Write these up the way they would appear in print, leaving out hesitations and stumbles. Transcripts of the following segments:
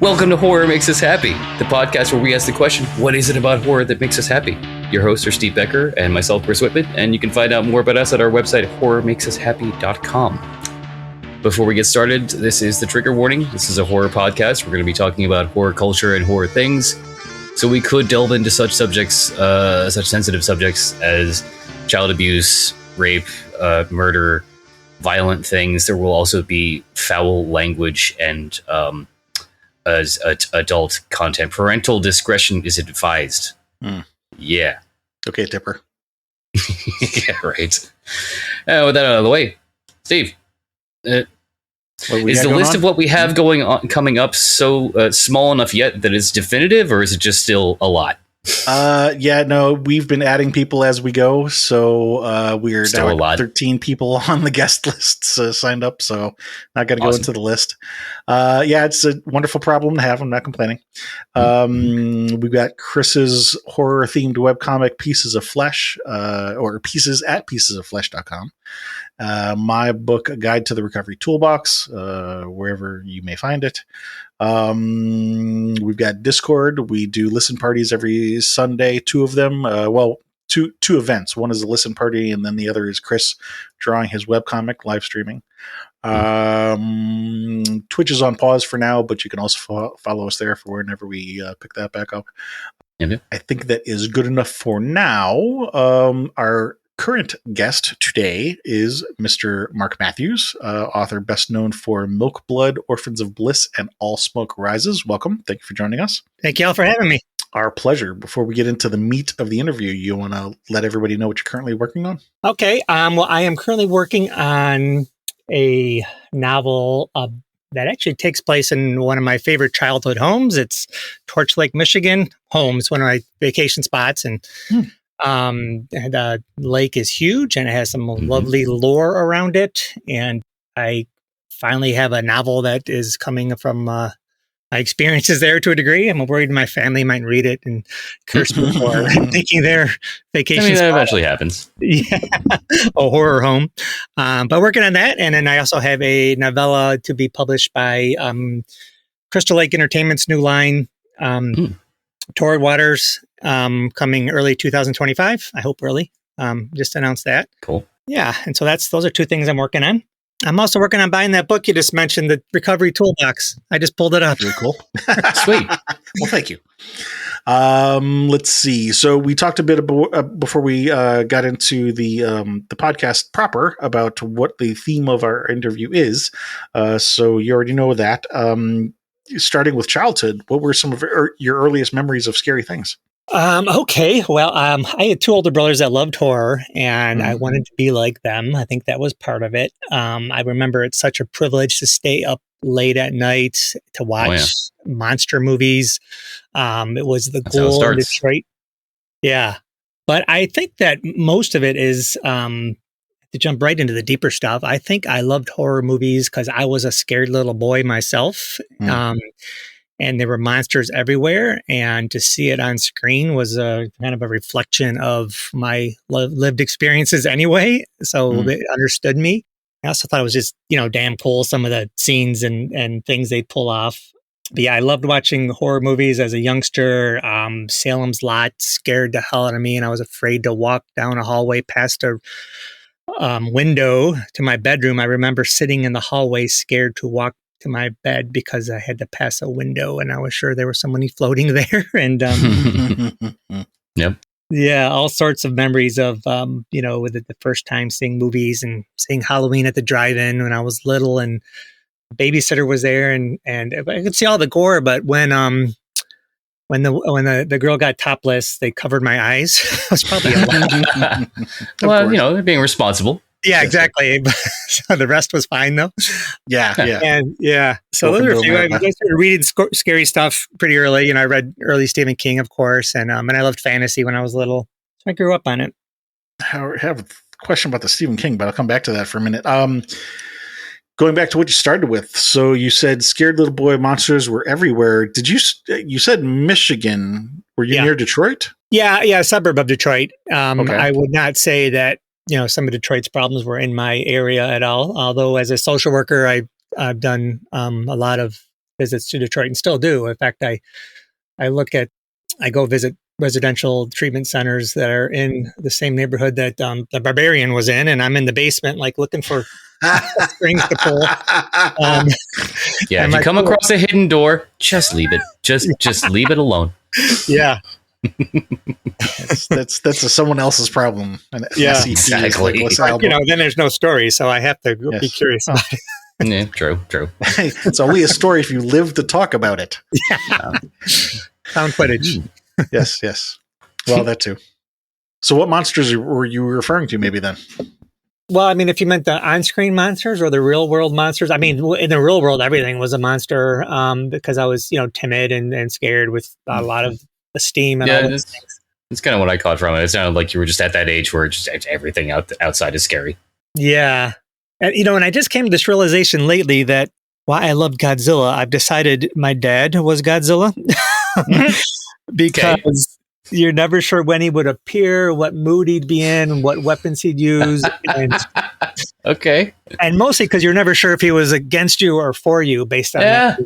Welcome to Horror Makes Us Happy, the podcast where we ask the question, what is it about horror that makes us happy? Your hosts are Steve Becker and myself, Chris Whitman, and you can find out more about us at our website, horrormakesushappy.com. Before we get started, this is the trigger warning. This is a horror podcast. We're going to be talking about horror culture and horror things. So we could delve into such subjects, such sensitive subjects as child abuse, rape, murder, violent things. There will also be foul language and adult content. Parental discretion is advised. Yeah. Okay, Tipper. Yeah, right. With that out of the way, Steve, is the list of what we have coming up so small enough yet that it's definitive, or is it just still a lot? We've been adding people as we go, so we're still now at 13 people on the guest lists signed up, so not going to go into the list. It's a wonderful problem to have. I'm not complaining. We've got Chris's horror-themed webcomic, Pieces of Flesh, or pieces at piecesofflesh.com. My book, A Guide to the Recovery Toolbox, wherever you may find it. We've got Discord. We do listen parties every Sunday, two of them. Two events. One is a listen party, and then the other is Chris drawing his webcomic, live streaming. Twitch is on pause for now, but you can also follow us there for whenever we pick that back up. I think that is good enough for now. Our current guest today is Mr. Mark Matthews, author best known for Milk Blood, Orphans of Bliss, and All Smoke Rises. Welcome. Thank you for joining us. Thank you all for having me. Our pleasure. Before we get into the meat of the interview, you want to let everybody know what you're currently working on? Okay. I am currently working on a novel that actually takes place in one of my favorite childhood homes. It's Torch Lake, Michigan home. It's one of my vacation spots, and the lake is huge and it has some lovely lore around it. And I finally have a novel that is coming from my experiences there to a degree. I'm worried my family might read it and curse me for thinking their vacation that eventually happens. Yeah, a horror home. But working on that. And then I also have a novella to be published by Crystal Lake Entertainment's new line, Torrid Waters, coming early 2025. I hope early. Just announced that. Cool. Yeah. And so those are two things I'm working on. I'm also working on buying that book you just mentioned, the Recovery Toolbox. I just pulled it up. Very cool. Sweet. Well, thank you. Let's see. So we talked a bit before we got into the podcast proper about what the theme of our interview is. So you already know that. Starting with childhood, what were some of your earliest memories of scary things? Okay. Well, I had two older brothers that loved horror, and I wanted to be like them. I think that was part of it. I remember it's such a privilege to stay up late at night to watch monster movies. It was the goal in Detroit. Yeah. But I think that most of it is, to jump right into the deeper stuff, I think I loved horror movies because I was a scared little boy myself. And there were monsters everywhere. And to see it on screen was a kind of a reflection of my lived experiences anyway. So it understood me. I also thought it was just, damn cool, some of the scenes and things they pull off. But yeah, I loved watching horror movies as a youngster. Salem's Lot scared the hell out of me. And I was afraid to walk down a hallway past a window to my bedroom. I remember sitting in the hallway scared to walk to my bed because I had to pass a window and I was sure there was somebody floating there. And yep. Yeah, all sorts of memories of with the first time seeing movies and seeing Halloween at the drive-in when I was little, and babysitter was there, and I could see all the gore, but when the girl got topless, they covered my eyes. It was probably a lot. Well, they're being responsible. Yeah, exactly. So the rest was fine, though. Yeah. And so those are a few. I started reading scary stuff pretty early. I read early Stephen King, of course, and I loved fantasy when I was little. So I grew up on it. I have a question about the Stephen King, but I'll come back to that for a minute. Going back to what you started with, so you said scared little boy monsters were everywhere. You said Michigan? Were you near Detroit? Yeah, a suburb of Detroit. Okay. I would not say that some of Detroit's problems were in my area at all. Although as a social worker, I've done a lot of visits to Detroit and still do. In fact, I go visit residential treatment centers that are in the same neighborhood that the Barbarian was in, and I'm in the basement, like looking for strings to pull. Yeah, if you come across a hidden door, just leave it. Just leave it alone. Yeah. That's someone else's problem. Yeah, exactly. But, then there's no story, so I have to be curious about it. Yeah, true. It's only a story if you live to talk about it. Yeah. Found footage. Yes. Well, that too. So what monsters were you referring to maybe then? Well, I mean, if you meant the on-screen monsters or the real-world monsters, I mean, in the real world, everything was a monster because I was, timid and scared with a lot of esteem and all those things. That's kind of what I caught from it. It sounded like you were just at that age where just everything outside is scary. Yeah. And, and I just came to this realization lately that while I loved Godzilla, I've decided my dad was Godzilla because you're never sure when he would appear, what mood he'd be in, what weapons he'd use. Okay. And mostly because you're never sure if he was against you or for you based on that.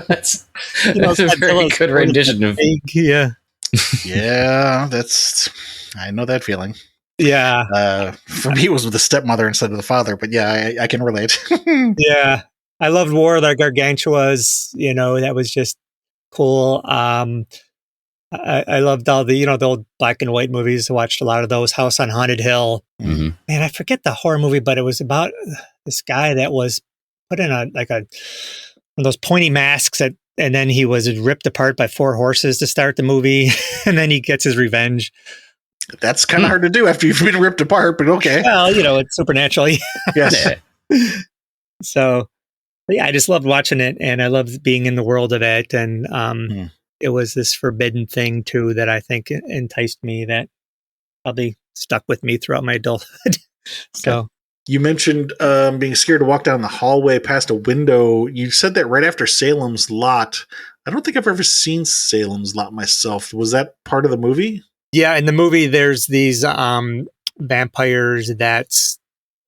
That's a very good rendition of... Yeah. Yeah, I know that feeling. Yeah. For me, it was with the stepmother instead of the father, but yeah, I can relate. Yeah. I loved War of the Gargantuas. That was just cool. I loved all the old black and white movies. I watched a lot of those. House on Haunted Hill. Mm-hmm. Man, I forget the horror movie, but it was about this guy that was put in one of those pointy masks and then he was ripped apart by 4 horses to start the movie, and then he gets his revenge. That's kind of hard to do after you've been ripped apart, but okay. Well, it's supernatural. Yes. So, yeah, I just loved watching it, and I loved being in the world of it, and it was this forbidden thing too that I think enticed me that probably stuck with me throughout my adulthood. So you mentioned being scared to walk down the hallway past a window. You said that right after Salem's Lot. I don't think I've ever seen Salem's Lot myself. Was that part of the movie? Yeah, in the movie, there's these vampires that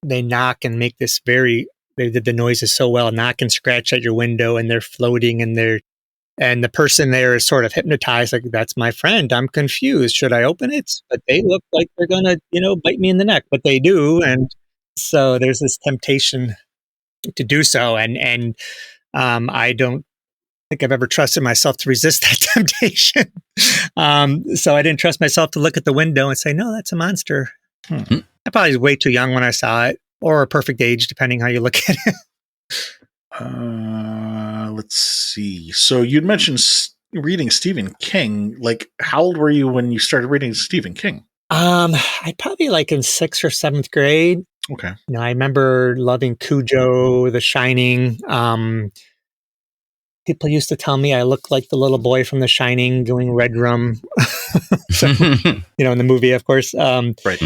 they knock and make this they did the noises so well, knock and scratch at your window, and they're floating, and the person there is sort of hypnotized, like, that's my friend. I'm confused. Should I open it? But they look like they're going to, bite me in the neck, but they do. And so there's this temptation to do so. And I don't think I've ever trusted myself to resist that temptation. So I didn't trust myself to look at the window and say, no, that's a monster. I probably was way too young when I saw it, or a perfect age, depending how you look at it. Let's see. So you'd mentioned reading Stephen King. Like, how old were you when you started reading Stephen King? I'd probably like in 6th or 7th grade. Okay. I remember loving Cujo, The Shining. People used to tell me I looked like the little boy from The Shining doing Red Rum. So, in the movie, of course. Right.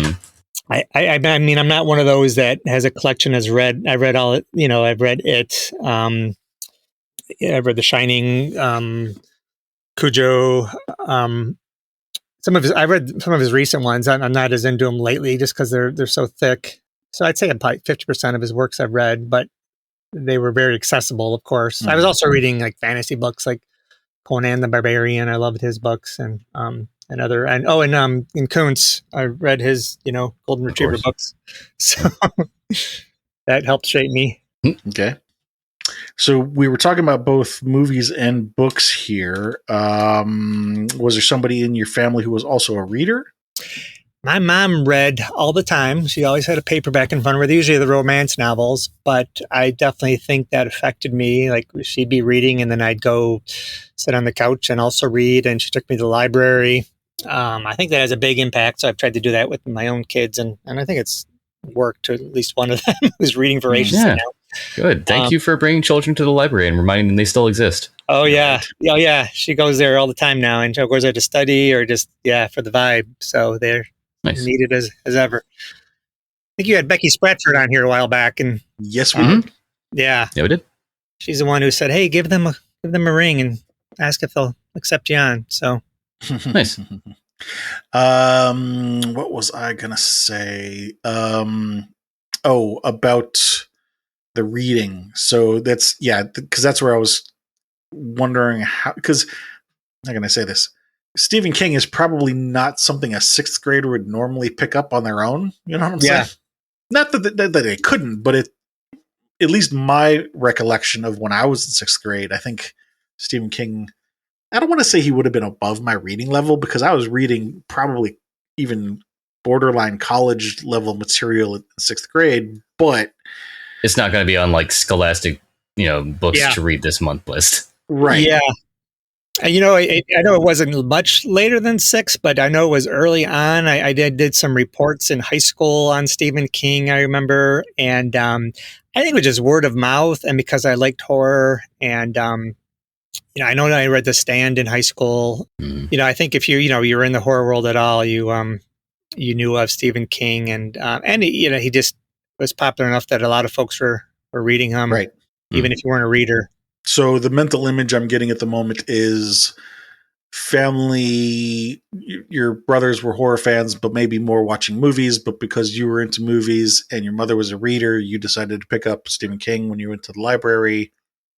I mean, I'm not one of those that has a collection I've read all, I've read it. I've read The Shining, Cujo. I read some of his recent ones. I'm not as into them lately just because they're so thick. So I'd say probably 50% of his works I've read, but they were very accessible, of course. I was also reading like fantasy books like Conan the Barbarian. I loved his books and in Kuntz, I read his, Golden Retriever books. So that helped shape me. Okay. So we were talking about both movies and books here. Was there somebody in your family who was also a reader? My mom read all the time. She always had a paperback in front of her. They're usually the romance novels, but I definitely think that affected me. Like, she'd be reading and then I'd go sit on the couch and also read, and she took me to the library. I think that has a big impact. So I've tried to do that with my own kids, and I think it's worked to at least one of them who's reading voraciously now. Good. Thank you for bringing children to the library and reminding them they still exist. Oh, yeah. Oh, yeah. She goes there all the time now, and she goes there to study or just, for the vibe. So they're needed as ever. I think you had Becky Spratford on here a while back. And yes, we did. Yeah. Yeah, we did. She's the one who said, hey, give them a ring and ask if they'll accept you on. So nice. What was I going to say? About the reading. So that's, because that's where I was wondering how, because how can I say this? Stephen King is probably not something a sixth grader would normally pick up on their own. You know what I'm saying? Not that they couldn't, but at least my recollection of when I was in sixth grade, I think Stephen King, I don't want to say he would have been above my reading level because I was reading probably even borderline college level material in sixth grade, but it's not going to be on like Scholastic, books to read this month list. Right. Yeah. I know it wasn't much later than 6, but I know it was early on. I did some reports in high school on Stephen King, I remember. And I think it was just word of mouth. And because I liked horror and, I know that I read The Stand in high school. I think if you're in the horror world at all, you knew of Stephen King and he just was popular enough that a lot of folks were reading him. Right. Even if you weren't a reader. So the mental image I'm getting at the moment is family. Your brothers were horror fans, but maybe more watching movies. But because you were into movies and your mother was a reader, you decided to pick up Stephen King when you went to the library.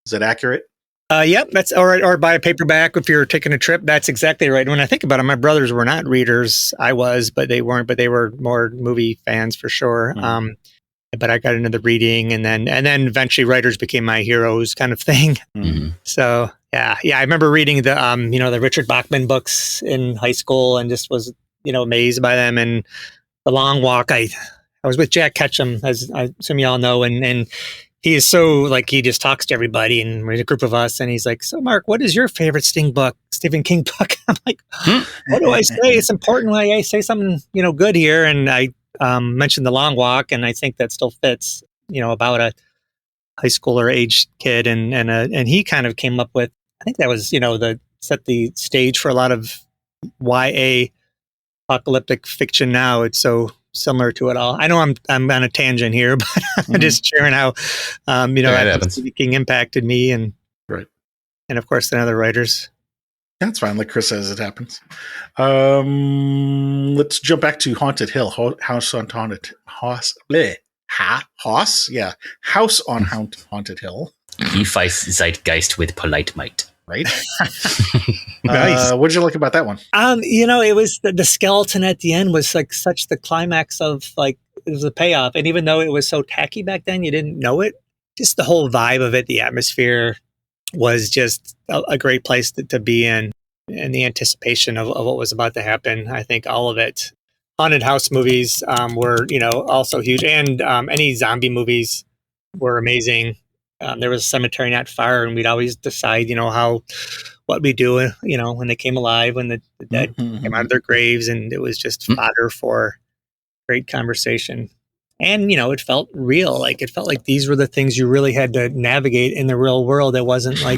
Is that accurate? Yep, that's all right. Or buy a paperback if you're taking a trip. That's exactly right. When I think about it, my brothers were not readers. I was, but they weren't. But they were more movie fans for sure. But I got into the reading, and then eventually writers became my heroes, kind of thing. So yeah. I remember reading the the Richard Bachman books in high school, and just was amazed by them. And The Long Walk, I was with Jack Ketchum, as I assume you all know, and he is so he just talks to everybody, and there's a group of us, and he's like, "So Mark, what is your favorite Stephen King book?" I'm like, "What do I say? It's important when I say something good here," and I. Mentioned The Long Walk, and I think that still fits, about a high schooler age kid, and he kind of came up with, I think that was, set the stage for a lot of YA apocalyptic fiction now. It's so similar to it all. I know I'm on a tangent here, but I'm just sharing how, Stephen King impacted me, and right, and of course, the other writers. That's fine. Like Chris says, it happens. Let's jump back to Haunted Hill. House on Haunted Hill. He fights Zeitgeist with polite might. Right. Nice. What did you like about that one? It was the skeleton at the end was such the climax of it was a payoff. And even though it was so tacky back then, you didn't know it. Just the whole vibe of it, the atmosphere was just a great place to be in, and the anticipation of what was about to happen. I think all of it. Haunted house movies were, also huge, and any zombie movies were amazing. There was a cemetery not far, and we'd always decide, what we do, when they came alive, when the dead came out of their graves, and it was just fodder for great conversation. And, it felt real. It felt like these were the things you really had to navigate in the real world. It wasn't just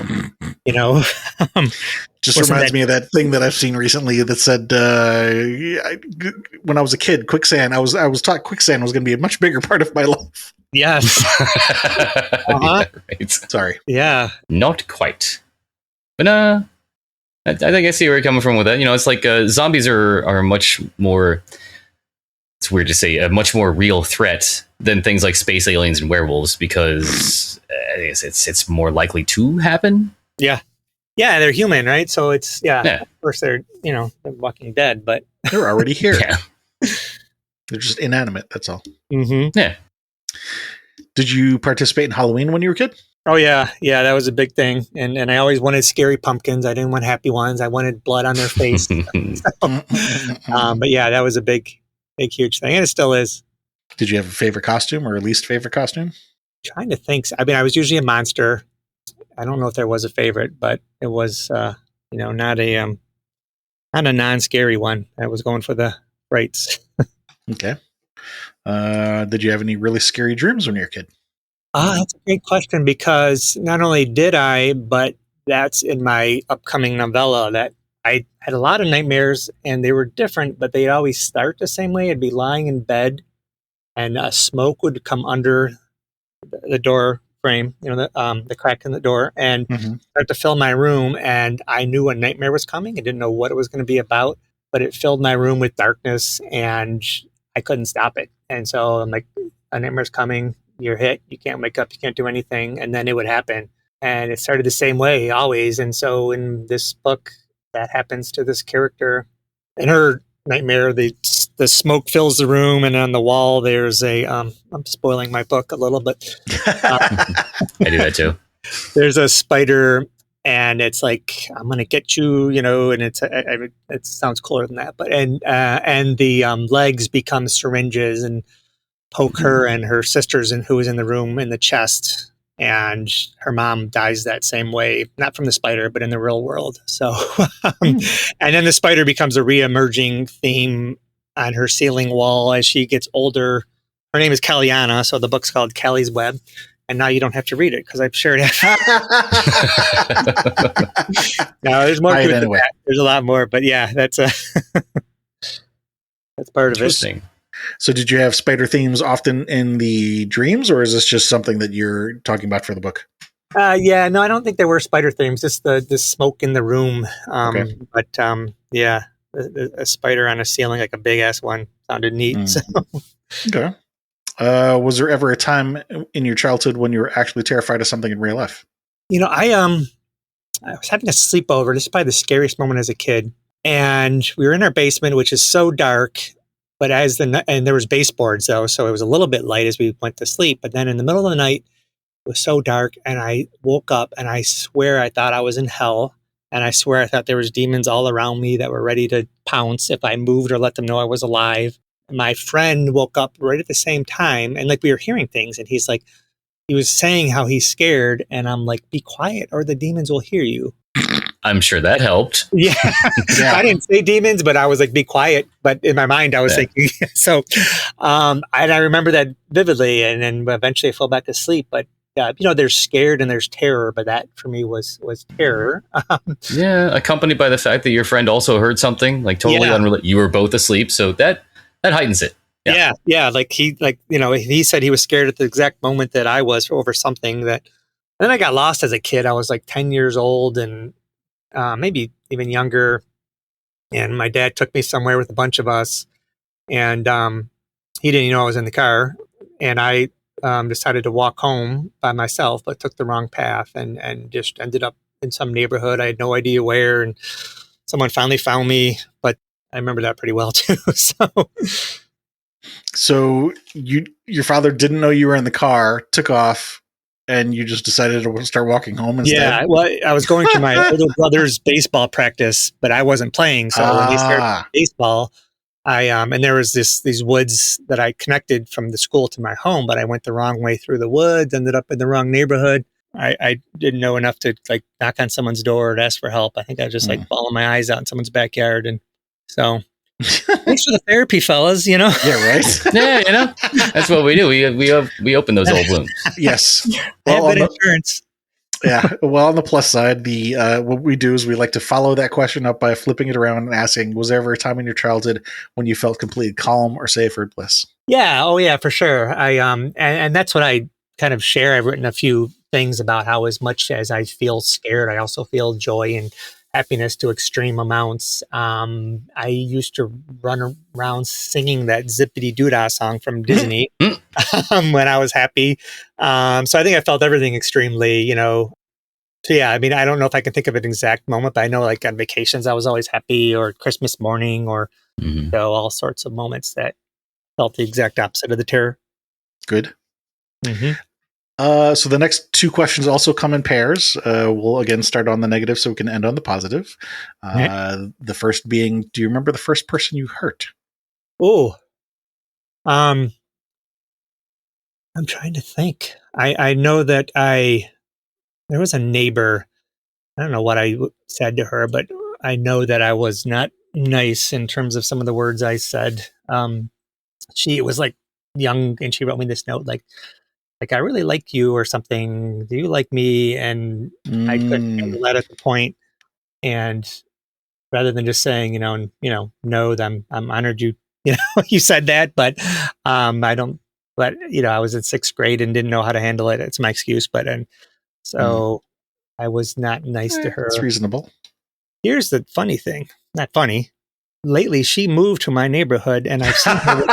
reminds me of that thing that I've seen recently that said, when I was a kid, quicksand, I was taught quicksand was going to be a much bigger part of my life. Yes. Yeah, right. Sorry. Yeah. Not quite. But I think I see where you're coming from with that. It's like zombies are much more... It's weird to say, a much more real threat than things like space aliens and werewolves, because I guess it's more likely to happen. Yeah, they're human, right? So it's of course they're they're Walking Dead, but they're already here. Yeah, they're just inanimate. That's all. Yeah. Did you participate in Halloween when you were a kid? Oh yeah, that was a big thing, and I always wanted scary pumpkins. I didn't want happy ones. I wanted blood on their face. But yeah, that was a big, huge thing, and it still is. Did you have a favorite costume or a least favorite costume? Trying to think. I mean, I was usually a monster. I don't know if there was a favorite, but it was, not a non-scary one. I was going for the frights. Okay. Did you have any really scary dreams when you were a kid? That's a great question, because not only did I, but that's in my upcoming novella, that I had a lot of nightmares, and they were different, but they'd always start the same way. I'd be lying in bed, and smoke would come under the door frame, the crack in the door, and start to fill my room. And I knew a nightmare was coming. I didn't know what it was going to be about, but it filled my room with darkness, and I couldn't stop it. And so I'm like, a nightmare's coming. You're hit. You can't wake up. You can't do anything. And then it would happen. And it started the same way always. And so in this book, that happens to this character. In her nightmare, the smoke fills the room, and on the wall there's a I'm spoiling my book a little, but I do that too. there's a spider, and it's like, I'm gonna get you, and it sounds cooler than that, but and the legs become syringes and poke her and her sisters and who was in the room in the chest, and her mom dies that same way, not from the spider, but in the real world. So, and then the spider becomes a re-emerging theme on her ceiling wall as she gets older. Her name is Calliana, so the book's called Callie's Web. And now you don't have to read it because I've shared it. No, there's more to it than that. There's a lot more, but yeah, that's part of it. So did you have spider themes often in the dreams, or is this just something that you're talking about for the book? Yeah, no, I don't think there were spider themes, just the smoke in the room. Okay. But yeah, a spider on a ceiling, like a big ass one, sounded neat. So. Okay. Was there ever a time in your childhood when you were actually terrified of something in real life? I was having a sleepover. This is probably the scariest moment as a kid. And we were in our basement, which is so dark, but and there was baseboards though, so it was a little bit light as we went to sleep. But then in the middle of the night, it was so dark, and I woke up, and I swear I thought I was in hell. And I swear I thought there was demons all around me that were ready to pounce if I moved or let them know I was alive. My friend woke up right at the same time, and like we were hearing things, and he was saying how he's scared, and I'm like, be quiet or the demons will hear you. I'm sure that helped. Yeah. I didn't say demons, but I was like, be quiet. But in my mind, I was thinking, so, and I remember that vividly, and then eventually I fell back to sleep. But there's scared and there's terror, but that for me was terror. Yeah. Accompanied by the fact that your friend also heard something like totally unrelated. You were both asleep. So that heightens it. Yeah. Like he said he was scared at the exact moment that I was over something that, and then I got lost as a kid. I was like 10 years old and maybe even younger. And my dad took me somewhere with a bunch of us, and he didn't know I was in the car. And I decided to walk home by myself, but took the wrong path and just ended up in some neighborhood. I had no idea where, and someone finally found me, but I remember that pretty well too. So your father didn't know you were in the car, took off, and you just decided to start walking home instead? Yeah, well, I was going to my older brother's baseball practice, but I wasn't playing. So when he started baseball, and there was these woods that I connected from the school to my home, but I went the wrong way through the woods, ended up in the wrong neighborhood. I didn't know enough to like knock on someone's door or to ask for help. I think I was just like bawling my eyes out in someone's backyard. And so thanks for the therapy, fellas, Yeah, right. Yeah, that's what we do. We open those old wounds. Yes. Well, I have insurance. Yeah. Well, on the plus side, what we do is we like to follow that question up by flipping it around and asking, was there ever a time in your childhood when you felt completely calm or safe or at bliss? Yeah. Oh yeah, for sure. I and that's what I kind of share. I've written a few things about how as much as I feel scared, I also feel joy and happiness to extreme amounts. I used to run around singing that Zippity Doodah song from Disney when I was happy. So I think I felt everything extremely, So yeah, I mean, I don't know if I can think of an exact moment, but I know like on vacations, I was always happy, or Christmas morning, or all sorts of moments that felt the exact opposite of the terror. Good. So the next two questions also come in pairs. We'll again start on the negative so we can end on the positive. The first being, do you remember the first person you hurt? Oh, I'm trying to think. I know that there was a neighbor. I don't know what I said to her, but I know that I was not nice in terms of some of the words I said. She was like young, and she wrote me this note like, I really like you or something. Do you like me? And I couldn't handle that at the point. And rather than just saying, no, I'm honored you, you said that, but I don't, but I was in 6th grade and didn't know how to handle it. It's my excuse, so I was not nice to her. It's reasonable. Here's the funny thing. Not funny. Lately, she moved to my neighborhood, and I've seen her.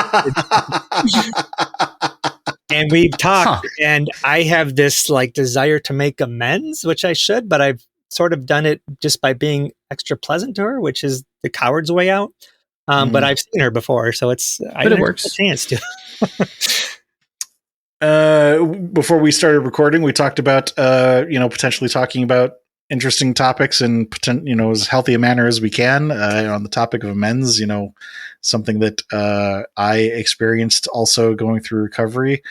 And we've talked, and I have this like desire to make amends, which I should, but I've sort of done it just by being extra pleasant to her, which is the coward's way out. But I've seen her before, so I But it never works. had a chance to. Before we started recording, we talked about potentially talking about interesting topics and as healthy a manner as we can on the topic of amends. Something that I experienced also going through recovery.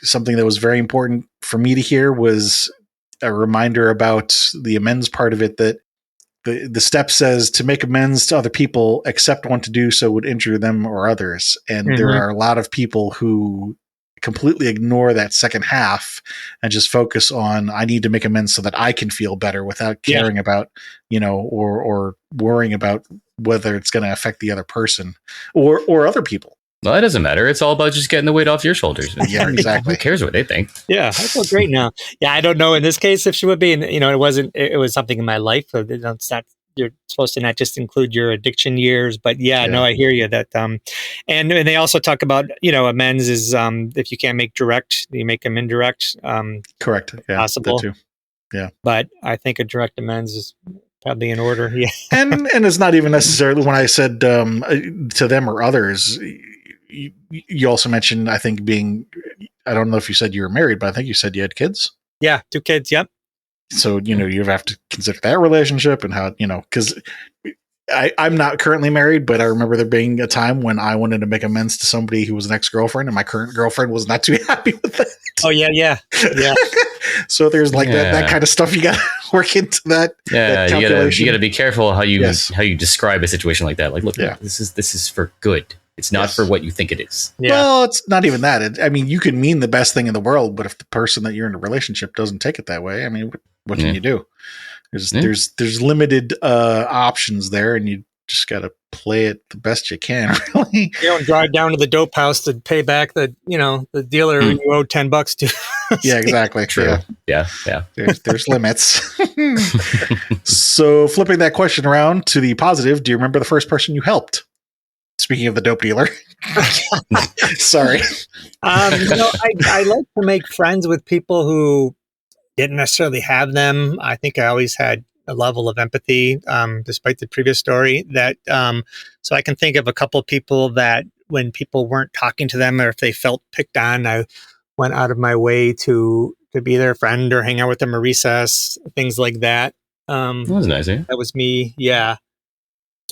Something that was very important for me to hear was a reminder about the amends part of it, that the step says to make amends to other people, except one to do so would injure them or others. And there are a lot of people who completely ignore that second half and just focus on, I need to make amends so that I can feel better, without caring about, or worrying about whether it's going to affect the other person or other people. Well, it doesn't matter. It's all about just getting the weight off your shoulders. Yeah, exactly. Who cares what they think? Yeah, I feel great now. Yeah, I don't know in this case if she would be, and it wasn't. It was something in my life. So it's not. You're supposed to not just include your addiction years, but no, I hear you. That and they also talk about amends is if you can't make direct, you make them indirect. Correct. Yeah, possible. That too. Yeah, but I think a direct amends is probably in order. Yeah, and it's not even necessarily when I said to them or others. You also mentioned, I think, I don't know if you said you were married, but I think you said you had kids. Yeah, 2 kids. Yep. So, you have to consider that relationship and how, because I'm not currently married, but I remember there being a time when I wanted to make amends to somebody who was an ex-girlfriend, and my current girlfriend was not too happy with that. Oh, yeah. So there's that kind of stuff you got to work into that. Yeah, that you got to be careful how you describe a situation like that. Like, look, this is for good. It's not for what you think it is. Yeah. Well, it's not even that. You can mean the best thing in the world, but if the person that you're in a relationship doesn't take it that way, what can you do? There's limited options there, and you just got to play it the best you can. Really, you don't drive down to the dope house to pay back the dealer you owe $10 to. Yeah, exactly. True. Yeah. There's limits. So, flipping that question around to the positive, do you remember the first person you helped? Speaking of the dope dealer. Sorry. I like to make friends with people who didn't necessarily have them. I think I always had a level of empathy, despite the previous story. That so I can think of a couple of people that when people weren't talking to them, or if they felt picked on, I went out of my way to be their friend or hang out with them at recess, things like that. That was nice. Eh? That was me. Yeah.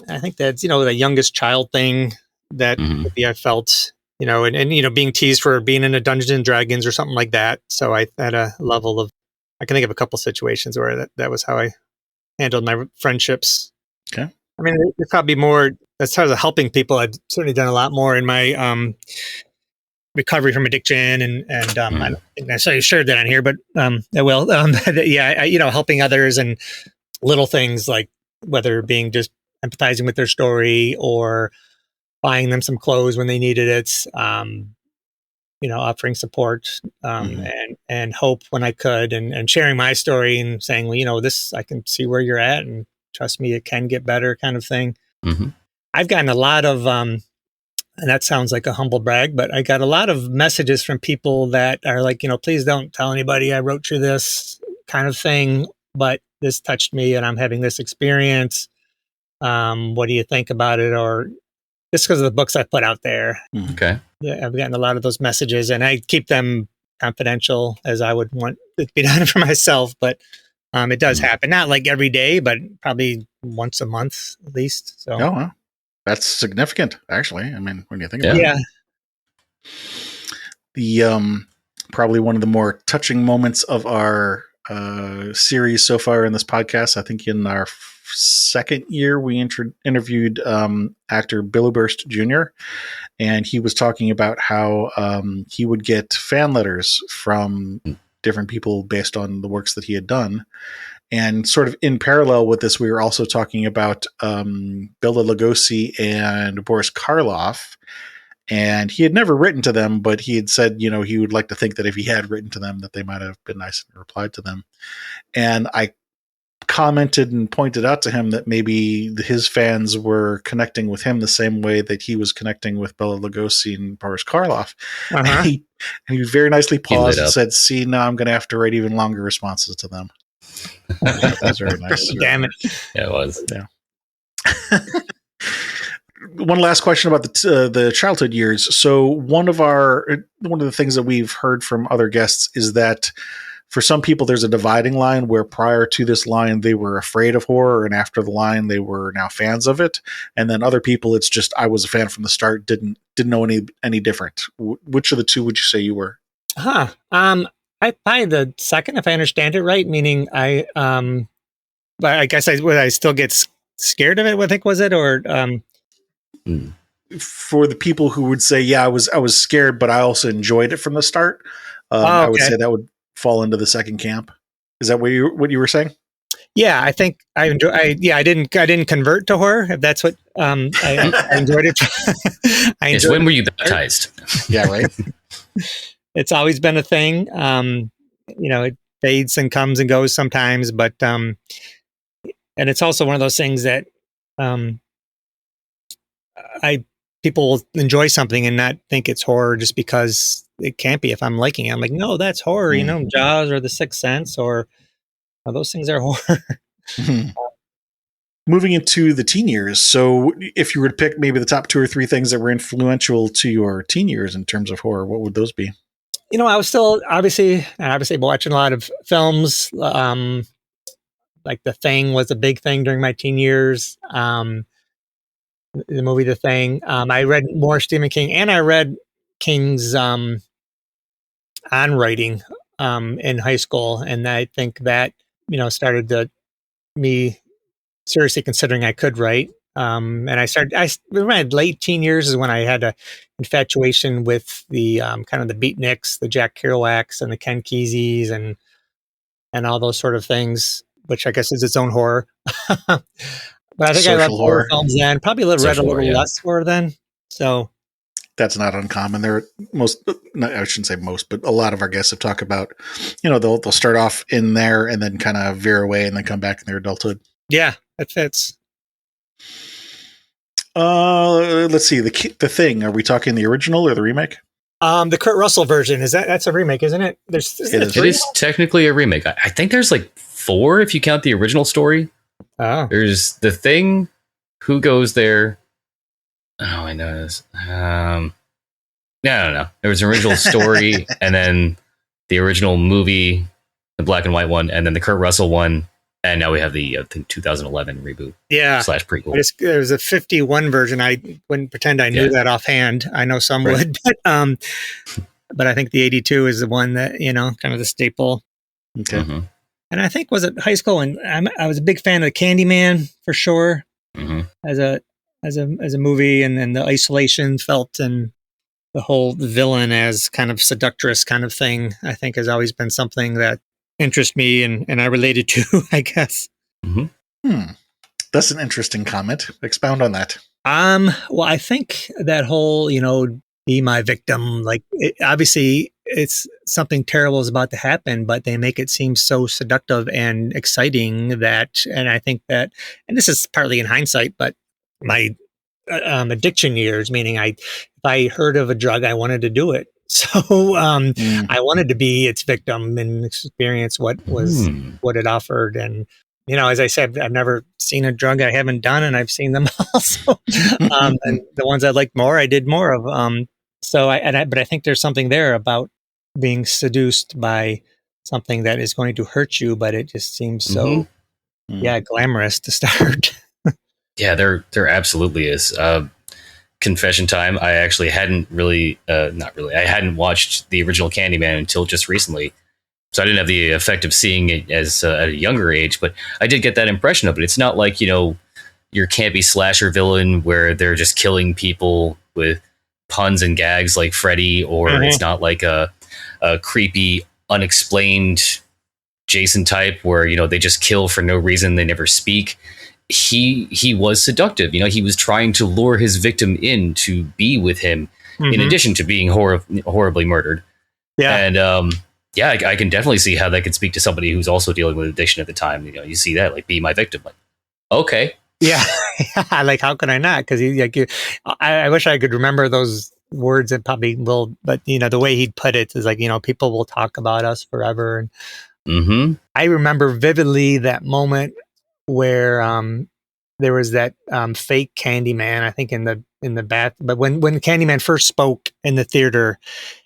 I think that's, the youngest child thing that maybe I felt, and being teased for being in a Dungeons and Dragons or something like that. So I had a level of, I can think of a couple situations where that was how I handled my friendships. Okay. There's probably more, as far as helping people, I've certainly done a lot more in my recovery from addiction. And I don't necessarily shared that on here, but I will. Helping others and little things like whether being just empathizing with their story or buying them some clothes when they needed it, offering support and hope when I could, and sharing my story and saying, well, this, I can see where you're at, and trust me, it can get better, kind of thing. I've gotten a lot of, and that sounds like a humble brag, but I got a lot of messages from people that are like, please don't tell anybody I wrote you this, kind of thing, but this touched me and I'm having this experience. What do you think about it? Or just because of the books I put out there. Okay. Yeah, I've gotten a lot of those messages, and I keep them confidential as I would want it to be done for myself. But it does happen, not like every day, but probably once a month at least. So, wow. That's significant, actually. When you think about it. The probably one of the more touching moments of our series so far in this podcast, I think in our second year, we interviewed actor Billy Burst Jr., and he was talking about how he would get fan letters from different people based on the works that he had done. And sort of in parallel with this, we were also talking about Bela Lugosi and Boris Karloff. And he had never written to them, but he had said, he would like to think that if he had written to them, that they might have been nice and replied to them. And I commented and pointed out to him that maybe his fans were connecting with him the same way that he was connecting with Bela Lugosi and Boris Karloff. Uh-huh. And he very nicely paused and said, "See, now I'm going to have to write even longer responses to them." That was very nice. Damn it. Yeah, it was. Yeah. One last question about the childhood years. So one of the things that we've heard from other guests is that for some people, there's a dividing line where prior to this line, they were afraid of horror, and after the line, they were now fans of it. And then other people, it's just, I was a fan from the start, didn't know any different. Which of the two would you say you were? I probably the second, if I understand it right, meaning but I guess I still get scared of it. I think was it or For the people who would say, yeah, I was scared, but I also enjoyed it from the start. Okay. I would say that would fall into the second camp. Is that what you were saying? Yeah, I think I didn't convert to horror. If that's what I enjoyed it. When were you baptized? Yeah, right. It's always been a thing. It fades and comes and goes sometimes, but and it's also one of those things that people will enjoy something and not think it's horror just because it can't be. If I'm liking it, I'm like, no, that's horror. Jaws or The Sixth Sense or those things are horror. Moving into the teen years. So if you were to pick maybe the top 2 or 3 things that were influential to your teen years in terms of horror, what would those be? I was still obviously watching a lot of films. Like The Thing was a big thing during my teen years. The movie The Thing. I read more Stephen King, and I read King's on writing in high school, and I think that started me seriously considering I could write. And my late teen years is when I had a infatuation with the kind of the beatniks, the Jack Kerouacs and the Ken Keseys and all those sort of things, which I guess is its own horror. But I think I read horror films then. Probably read a little less horror then. So that's not uncommon. I shouldn't say most, but a lot of our guests have talked about, they'll start off in there and then kind of veer away and then come back in their adulthood. Yeah, that fits. Let's see. The Thing. Are we talking the original or the remake? The Kurt Russell version. That's a remake, isn't it? It is technically a remake. I think there's like 4 if you count the original story. Oh. There's The Thing, Who Goes There. Oh, I know this. I don't know. There was an original story, and then the original movie, the black and white one, and then the Kurt Russell one, and now we have the 2011 reboot. Yeah. / prequel. There's a 51 version. I wouldn't pretend I knew that offhand. I know some would, but I think the 82 is the one that kind of the staple. Okay. Mm-hmm. And I think was it high school, and I was a big fan of Candyman for sure, as a movie, and then the isolation felt and the whole villain as kind of seductress kind of thing, I think has always been something that interests me and I related to, I guess. Mm-hmm. That's an interesting comment. Expound on that. Well, I think that whole, be my victim, obviously it's something terrible is about to happen, but they make it seem so seductive and exciting and I think that, and this is partly in hindsight, but my addiction years, meaning if I heard of a drug, I wanted to do it. So I wanted to be its victim and experience what it offered. And, as I said, I've never seen a drug I haven't done, and I've seen them all. So, and the ones I liked more, I did more of. But I think there's something there about being seduced by something that is going to hurt you, but it just seems so, glamorous to start. Yeah, there absolutely is. Confession time. I actually hadn't really, I hadn't watched the original Candyman until just recently. So I didn't have the effect of seeing it as at a younger age, but I did get that impression of it. It's not like, your campy slasher villain where they're just killing people with puns and gags like Freddy, or it's not like a creepy, unexplained Jason type where, they just kill for no reason. They never speak. He was seductive. He was trying to lure his victim in to be with him in addition to being horribly murdered. Yeah. And, yeah, I can definitely see how that could speak to somebody who's also dealing with addiction at the time. You know, you see that, like, be my victim. Like, okay. Yeah. Like, how could I not? Because I wish I could remember those words and probably will, but the way he'd put it is like, people will talk about us forever. And I remember vividly that moment where there was that fake Candyman, I think in the bath. But when Candyman first spoke in the theater,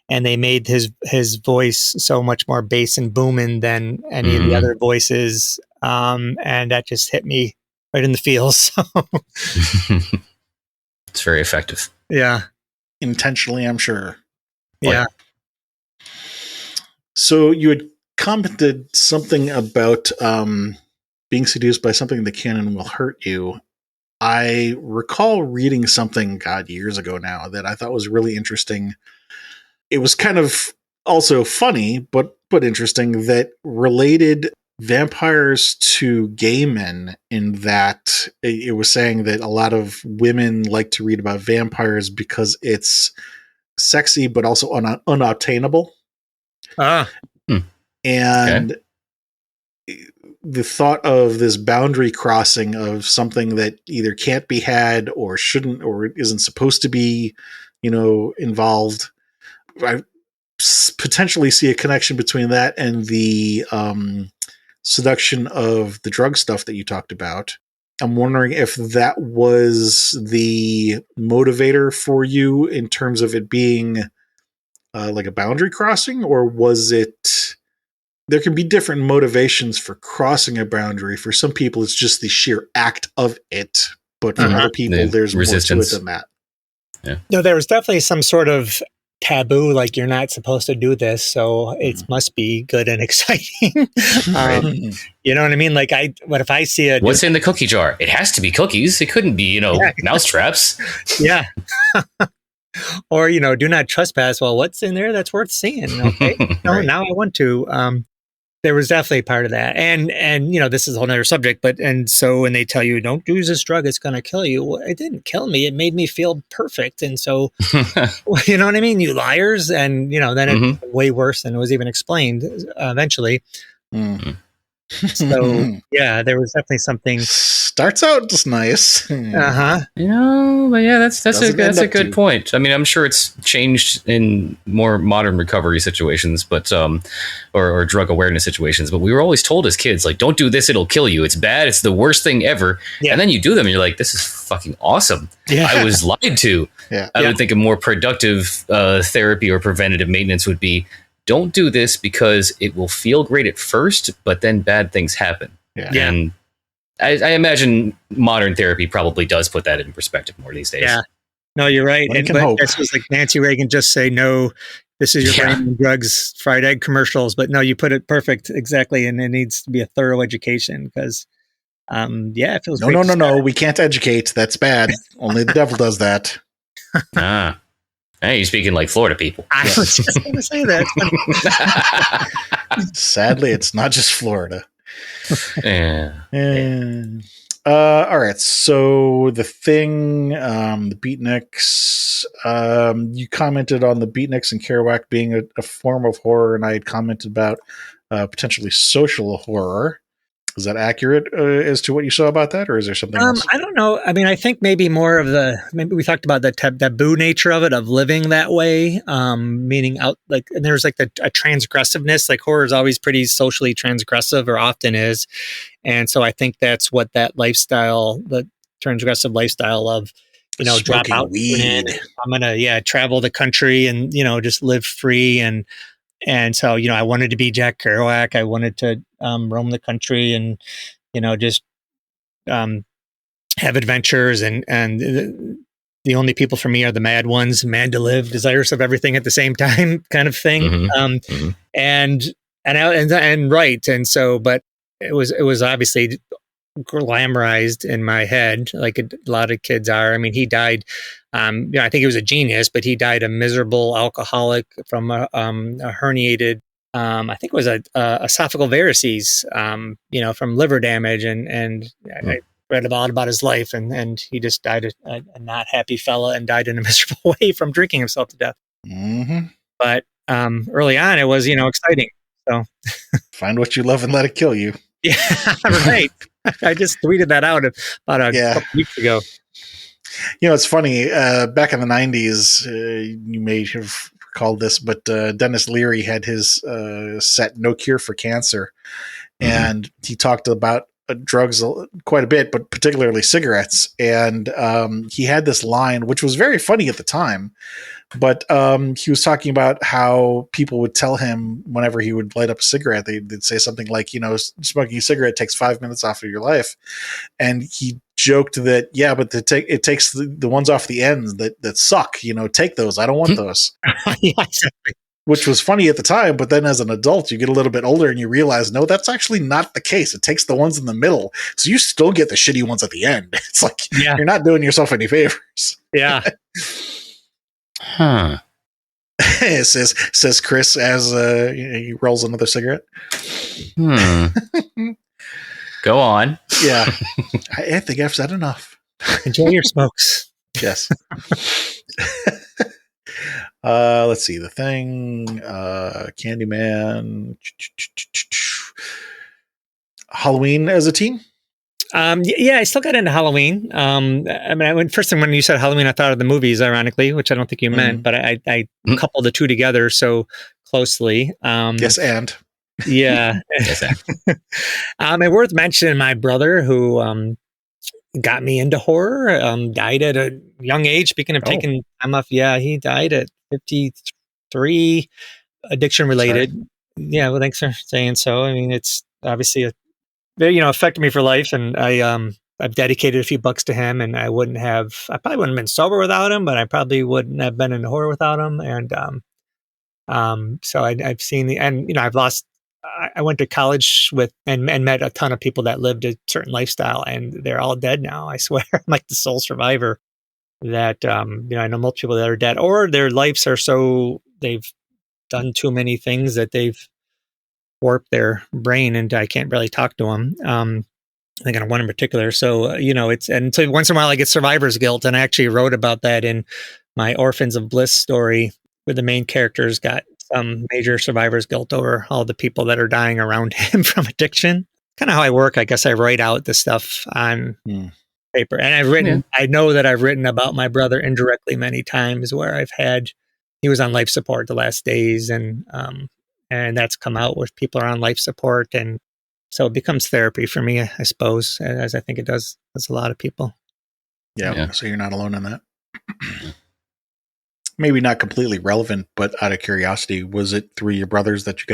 and they made his voice so much more bass and booming than any of the other voices, and that just hit me right in the feels. It's very effective. Yeah, intentionally, I'm sure. Yeah. So you had commented something about being seduced by something the canon will hurt you. I recall reading something, God, years ago now, that I thought was really interesting. It was kind of also funny, but interesting, that related vampires to gay men, in that it was saying that a lot of women like to read about vampires because it's sexy, but also unobtainable. And the thought of this boundary crossing of something that either can't be had or shouldn't or isn't supposed to be, involved. I potentially see a connection between that and the seduction of the drug stuff that you talked about. I'm wondering if that was the motivator for you in terms of it being like a boundary crossing, or was it... There can be different motivations for crossing a boundary. For some people, it's just the sheer act of it. But for other people, there's resistance more to it than that. Yeah. No, there was definitely some sort of taboo, like you're not supposed to do this, so it must be good and exciting. You know what I mean? Like, what if I see what's in the cookie jar? It has to be cookies. It couldn't be, mouse traps. Yeah. Or, do not trespass. Well, what's in there that's worth seeing? Okay. No, now I want to. There was definitely part of that. And this is a whole nother subject, and so when they tell you, don't use this drug, it's going to kill you. Well, it didn't kill me. It made me feel perfect. And so, you know what I mean? You liars. And, then it's way worse than it was even explained eventually. So yeah, there was definitely something. Starts out just nice. But yeah, that's a good point. I mean, I'm sure it's changed in more modern recovery situations, but or drug awareness situations. But we were always told as kids, like, don't do this, it'll kill you. It's bad. It's the worst thing ever. Yeah. And then you do them, and you're like, this is fucking awesome. Yeah. I was lied to. Yeah. I would think a more productive therapy or preventative maintenance would be, don't do this because it will feel great at first, but then bad things happen. Yeah. And I imagine modern therapy probably does put that in perspective more these days. Yeah. No, you're right. But this was like Nancy Reagan just say, no, this is your brain and drugs, fried egg commercials. But no, you put it perfect. Exactly. And it needs to be a thorough education because, it feels great. No. We can't educate. That's bad. Only the devil does that. Hey, you're speaking like Florida people. I was just going to say that. Sadly, it's not just Florida. Yeah. All right. So the thing, the beatniks, you commented on the beatniks and Kerouac being a form of horror, and I had commented about potentially social horror. Is that accurate as to what you saw about that, or is there something else? I don't know. I mean, I think maybe maybe we talked about the taboo nature of it, of living that way, meaning and there's like a transgressiveness, like horror is always pretty socially transgressive, or often is. And so I think that's what that lifestyle, the transgressive lifestyle of, drop out weed. I'm going to, travel the country and, just live free. And so, I wanted to be Jack Kerouac. I wanted to roam the country and, just have adventures. And the only people for me are the mad ones, mad to live, desirous of everything at the same time, kind of thing. And right. And so, but it was obviously glamorized in my head, like a lot of kids are. I mean, he died. I think he was a genius, but he died a miserable alcoholic from a herniated. I think it was a esophageal varices. From liver damage, and I read about his life, and he just died a not happy fella and died in a miserable way from drinking himself to death. But early on, it was exciting. So find what you love and let it kill you. Yeah, right. I just tweeted that out about a couple weeks ago. It's funny. Back in the 90s, you may have recalled this, but Dennis Leary had his set No Cure for Cancer. And he talked about drugs quite a bit, but particularly cigarettes. And he had this line, which was very funny at the time. But he was talking about how people would tell him whenever he would light up a cigarette, they'd say something like, smoking a cigarette takes 5 minutes off of your life. And he joked that, but it takes the ones off the ends that suck. Take those. I don't want those. Yeah, exactly. Which was funny at the time, but then as an adult, you get a little bit older and you realize, no, that's actually not the case. It takes the ones in the middle. So you still get the shitty ones at the end. It's like, you're not doing yourself any favors. Yeah. Huh. says Chris as he rolls another cigarette. Go on. Yeah. I think I've said enough. Enjoy your smokes. Yes. Let's see. The Thing, Candyman, Halloween as a teen. I still got into Halloween. First thing when you said Halloween, I thought of the movies, ironically, which I don't think you meant, but I coupled the two together so closely. Yes, and. Yeah. Yes, and worth mentioning, my brother, who got me into horror, died at a young age. Speaking of taking time off, he died at 53, addiction related. Sorry. Yeah, well, thanks for saying so. I mean, it's obviously affected me for life, and I've dedicated a few bucks to him, and I probably wouldn't have been sober without him, but I probably wouldn't have been into horror without him. And so I've seen I've lost. I went to college with and met a ton of people that lived a certain lifestyle, and they're all dead now. I swear, I'm like the sole survivor. That I know most people that are dead, or their lives are they've done too many things that they've warped their brain, and I can't really talk to them. I think I one in particular. So so once in a while I get survivor's guilt, and I actually wrote about that in my Orphans of Bliss story, where the main character's got some major survivor's guilt over all the people that are dying around him from addiction. Kind of how I work. I guess I write out the stuff on paper, and I know that I've written about my brother indirectly many times, where he was on life support the last days, and that's come out with people are on life support, and so it becomes therapy for me, I suppose, as I think it does as a lot of people. Yeah. So you're not alone in that. Maybe not completely relevant, but out of curiosity, was it through your brothers that you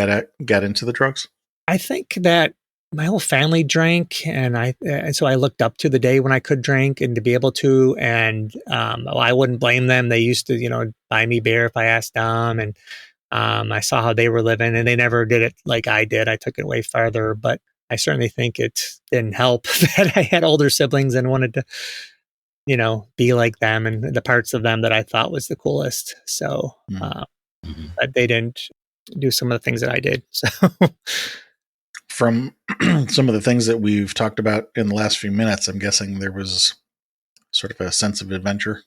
got into the drugs? I think that my whole family drank, and so I looked up to the day when I could drink and to be able to, and I wouldn't blame them. They used to, buy me beer if I asked them, and I saw how they were living, and they never did it like I did. I took it way farther, but I certainly think it didn't help that I had older siblings and wanted to, be like them and the parts of them that I thought was the coolest. So, but they didn't do some of the things that I did. So, from some of the things that we've talked about in the last few minutes, I'm guessing there was sort of a sense of adventure.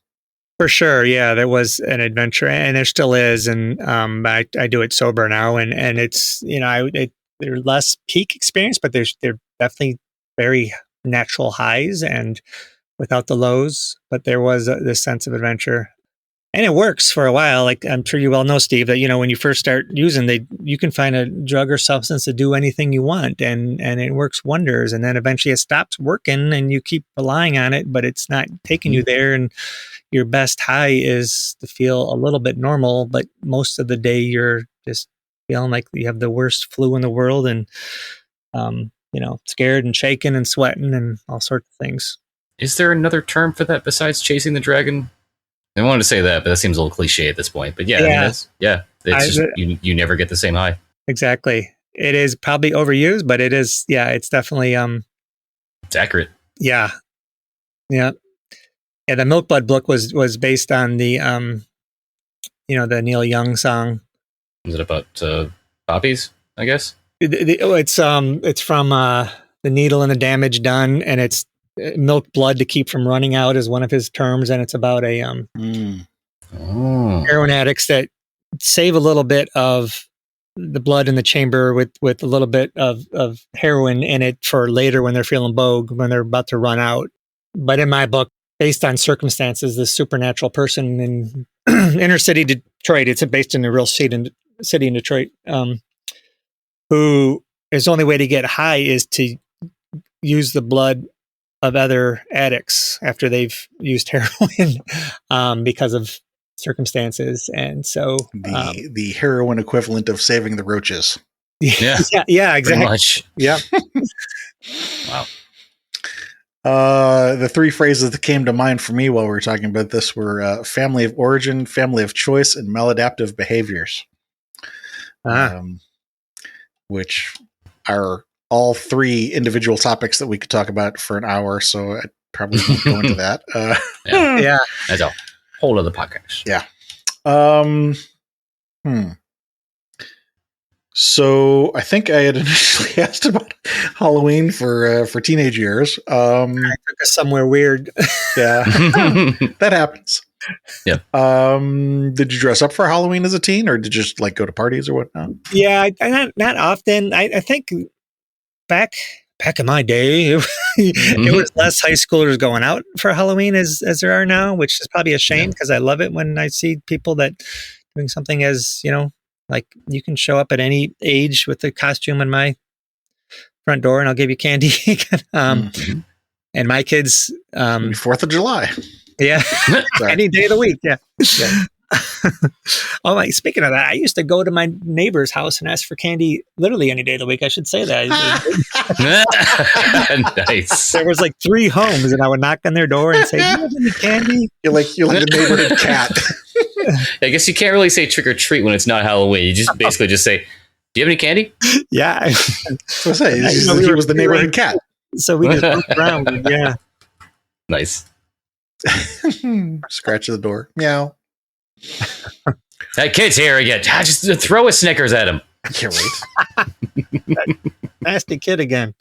For sure. Yeah, there was an adventure, and there still is. And I do it sober now, and it's, they're less peak experience, but they're definitely very natural highs and without the lows. But there was this sense of adventure, and it works for a while. Like I'm sure you well know, Steve, that when you first start using, you can find a drug or substance to do anything you want, and it works wonders. And then eventually it stops working, and you keep relying on it, but it's not taking you there. And your best high is to feel a little bit normal, but most of the day you're just feeling like you have the worst flu in the world, and scared and shaking and sweating and all sorts of things. Is there another term for that besides chasing the dragon? I wanted to say that, but that seems a little cliche at this point. But it's just you never get the same high. Exactly. It is probably overused, but it is. Yeah, it's definitely. It's accurate. Yeah. Yeah. Yeah. The Milk Blood book was based on the the Neil Young song. Is it about poppies? I guess. It's from The Needle and the Damage Done, and it's milk blood to keep from running out is one of his terms, and it's about a heroin addicts that save a little bit of the blood in the chamber with a little bit of heroin in it for later when they're feeling vogue, when they're about to run out. But in my book, based on circumstances, this supernatural person in inner city Detroit, it's based in a real city in Detroit, who his only way to get high is to use the blood of other addicts after they've used heroin because of circumstances. And so the heroin equivalent of saving the roaches. Yeah. Yeah, exactly. Pretty much. Yeah. Wow. The three phrases that came to mind for me while we were talking about this were family of origin, family of choice, and maladaptive behaviors. Which are all three individual topics that we could talk about for an hour, so I probably won't go into that. Yeah. That's a whole other podcast. Yeah. So I think I had initially asked about Halloween for teenage years. I took us somewhere weird. Yeah, that happens. Yeah. Did you dress up for Halloween as a teen, or did you just like go to parties or whatnot? Yeah, not often. I think back in my day, it was less high schoolers going out for Halloween as there are now, which is probably a shame because I love it when I see people that doing something as, like you can show up at any age with a costume in my front door and I'll give you candy. And my kids, 4th of July. Yeah, any day of the week. Yeah. Oh, speaking of that, I used to go to my neighbor's house and ask for candy literally any day of the week. I should say that. Nice. There was like 3 homes, and I would knock on their door and say, "Do you have any candy?" You're like the neighborhood cat. I guess you can't really say trick or treat when it's not Halloween. You just basically just say, "Do you have any candy?" Yeah. So say he was the neighborhood cat. So we just looked around. Yeah. Nice. Scratch the door. Meow. That kid's here again. Just throw a Snickers at him. Can't wait. Nasty kid again.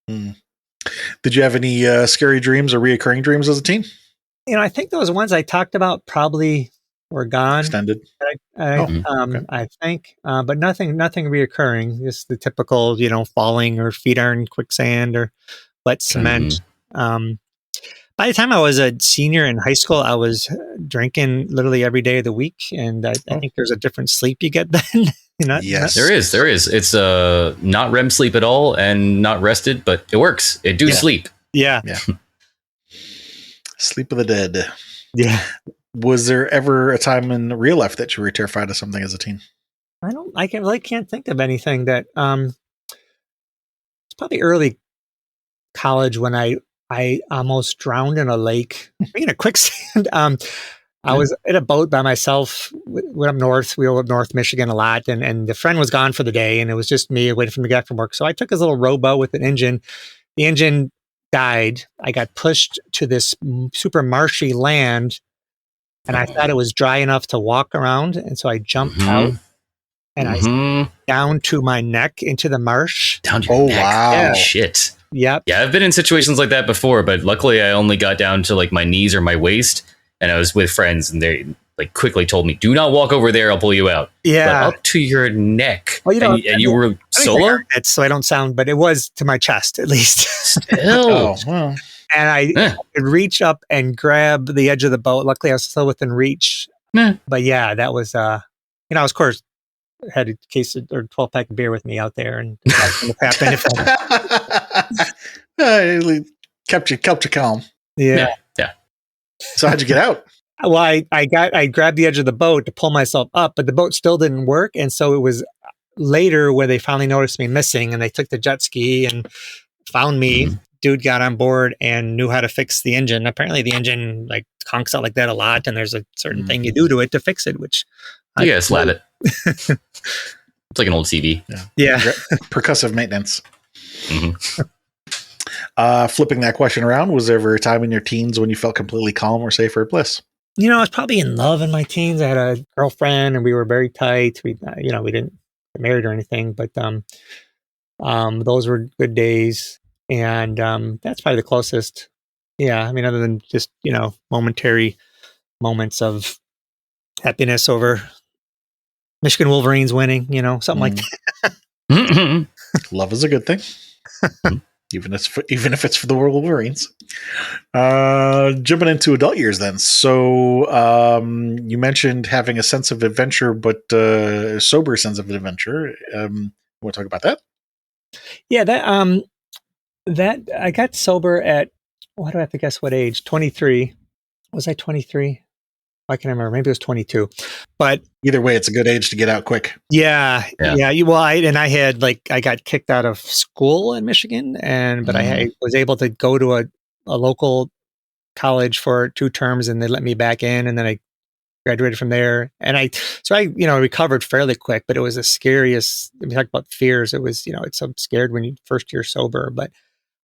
Did you have any scary dreams or reoccurring dreams as a teen? I think those ones I talked about probably were gone. Extended. I think, but nothing reoccurring. Just the typical, falling or feet are in quicksand or wet cement. By the time I was a senior in high school, I was drinking literally every day of the week, and I think there's a different sleep you get then. Yes, there is. It's not REM sleep at all, and not rested, but it works. It do sleep. Yeah. Sleep of the dead. Yeah. Was there ever a time in real life that you were terrified of something as a teen? I can't think of anything that. It's probably early college when I almost drowned in a lake, in a quicksand. I was in a boat by myself. Went up north. We were up North Michigan a lot, and the friend was gone for the day, and it was just me waiting for him to get back from work. So I took his little rowboat with an engine. The engine died. I got pushed to this super marshy land, and I thought it was dry enough to walk around, and so I jumped out, and I down to my neck into the marsh. Down to your neck. Wow! Yeah. Shit. Yep. Yeah, I've been in situations like that before, but luckily I only got down to like my knees or my waist, and I was with friends, and they like quickly told me, "Do not walk over there; I'll pull you out." Yeah, but up to your neck. Well, and you were solo. It's so I don't sound, but it was to my chest at least. Still, and I could reach up and grab the edge of the boat. Luckily, I was still within reach. But yeah, that was of course, had a case or 12-pack of beer with me out there, and happened. Kept you calm. Yeah. So how'd you get out? Well, I grabbed the edge of the boat to pull myself up, but the boat still didn't work, and so it was later where they finally noticed me missing, and they took the jet ski and found me. Dude got on board and knew how to fix the engine. Apparently, the engine like conks out like that a lot, and there's a certain thing you do to it to fix it, which you gotta slap it. It's like an old CV. Yeah. Percussive maintenance. Flipping that question around, was there ever a time in your teens when you felt completely calm or safe or at bliss? I was probably in love in my teens. I had a girlfriend and we were very tight. We didn't get married or anything, but those were good days. And that's probably the closest. Yeah. I mean, other than just, momentary moments of happiness over Michigan Wolverines winning, something like that. Love is a good thing. Even if it's for the Wolverines. Jumping into adult years then. So you mentioned having a sense of adventure, but a sober sense of adventure. Want to talk about that? Yeah, that I got sober at, why do I have to guess what age? 23. Was I 23? I can't remember. Maybe it was 22. But either way, it's a good age to get out quick. Yeah. I got kicked out of school in Michigan, but I was able to go to a local college for 2 terms, and they let me back in, and then I graduated from there. And I recovered fairly quick, but it was the scariest. We talk about fears. It was, it's so scared when you first year sober. But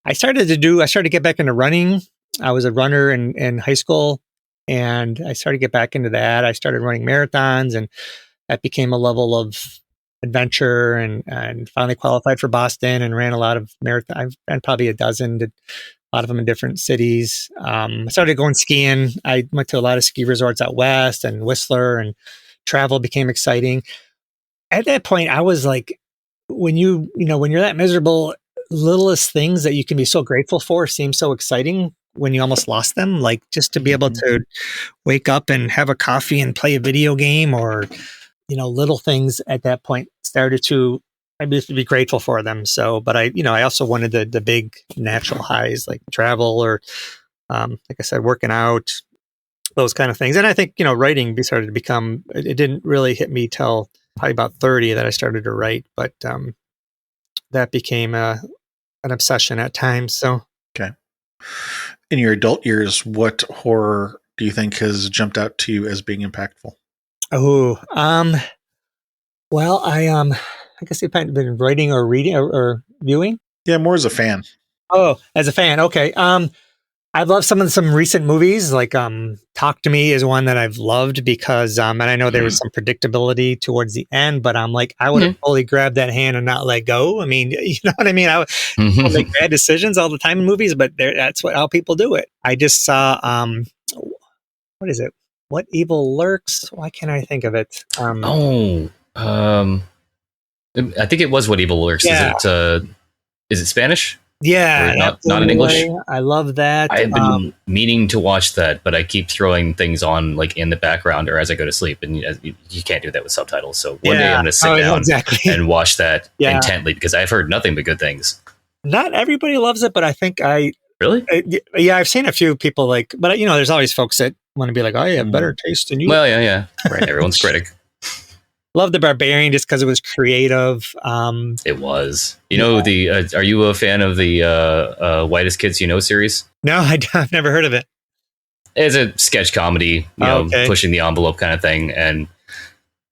I started to get back into running. I was a runner in high school, and I started to get back into that. I started running marathons, and that became a level of adventure, and finally qualified for Boston and ran a lot of marathons. I've ran probably a dozen, did a lot of them in different cities. I started going skiing. I went to a lot of ski resorts out west and Whistler, and travel became exciting. At that point, I was like, when you're that miserable, littlest things that you can be so grateful for seem so exciting when you almost lost them. Like just to be able to wake up and have a coffee and play a video game, or little things at that point started to, I used to be grateful for them. So, but I also wanted the big natural highs, like travel, or like I said, working out, those kind of things. And I think, writing started to become, it didn't really hit me till probably about 30 that I started to write, but that became an obsession at times. So, okay. In your adult years, what horror do you think has jumped out to you as being impactful? Oh, well, I guess you've been writing or reading or viewing. Yeah, more as a fan. Oh, as a fan. Okay. I've loved some recent movies, like Talk to Me is one that I've loved because, and I know there was some predictability towards the end, but I'm like, I would have totally grabbed that hand and not let go. I mean, you know what I mean? I would make bad decisions all the time in movies, but that's how people do it. I just saw, what is it? What Evil Lurks? Why can't I think of it? I think it was What Evil Lurks. Yeah. Is it Spanish? Yeah, not in English. I love that. I've been meaning to watch that, but I keep throwing things on like in the background or as I go to sleep, and you can't do that with subtitles. So one day I'm going to sit down and watch that intently because I've heard nothing but good things. Not everybody loves it, but I think really. I've seen a few people but there's always folks that want to be like, oh, you have better taste than you. Well, yeah, right. Everyone's critic. Love The Barbarian just because it was creative. It was. Are you a fan of the Whitest Kids You Know series? No, I've never heard of it. It's a sketch comedy, pushing the envelope kind of thing. And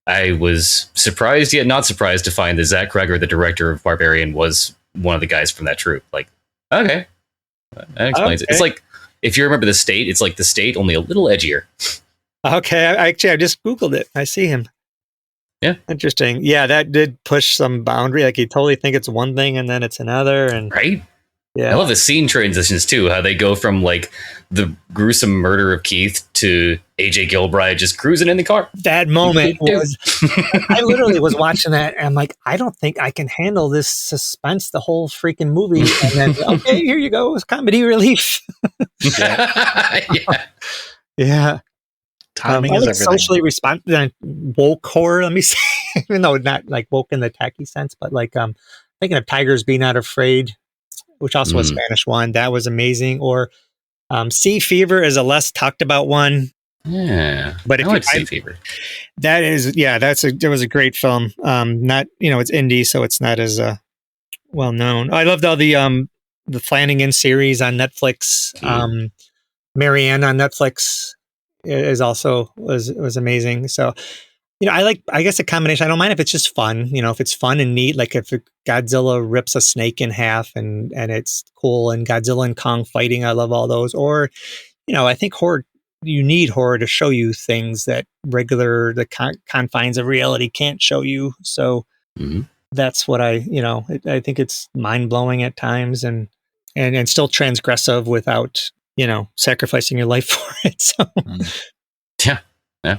I was surprised yet not surprised to find that Zach Kreger, the director of Barbarian, was one of the guys from that troupe. Like, okay. That explains it. It's like, if you remember The State, it's like The State, only a little edgier. Okay. I just Googled it. I see him. Yeah. Interesting. Yeah, that did push some boundary. Like you totally think it's one thing and then it's another. And right? Yeah. I love the scene transitions too, how they go from like the gruesome murder of Keith to AJ Gilbride just cruising in the car. That moment was, I literally was watching that and I'm like, I don't think I can handle this suspense the whole freaking movie. And then, okay, here you go. It's comedy relief. Yeah. Timing is everything. Socially responsive, woke horror, let me say, even though not like woke in the tacky sense, but like thinking of Tigers Be Not Afraid, which also was a Spanish one. That was amazing. Or Sea Fever is a less talked about one. Yeah, but if I like Sea Fever. That is, it was a great film. Not it's indie, so it's not as well known. I loved all the Flanagan series on Netflix. Marianne on Netflix is also was amazing. So, I guess a combination. I don't mind if it's just fun, if it's fun and neat, like if Godzilla rips a snake in half and it's cool, and Godzilla and Kong fighting. I love all those. Or, I think horror, you need horror to show you things that the confines of reality can't show you. So that's what I think it's mind blowing at times and still transgressive without, sacrificing your life for it. So, yeah.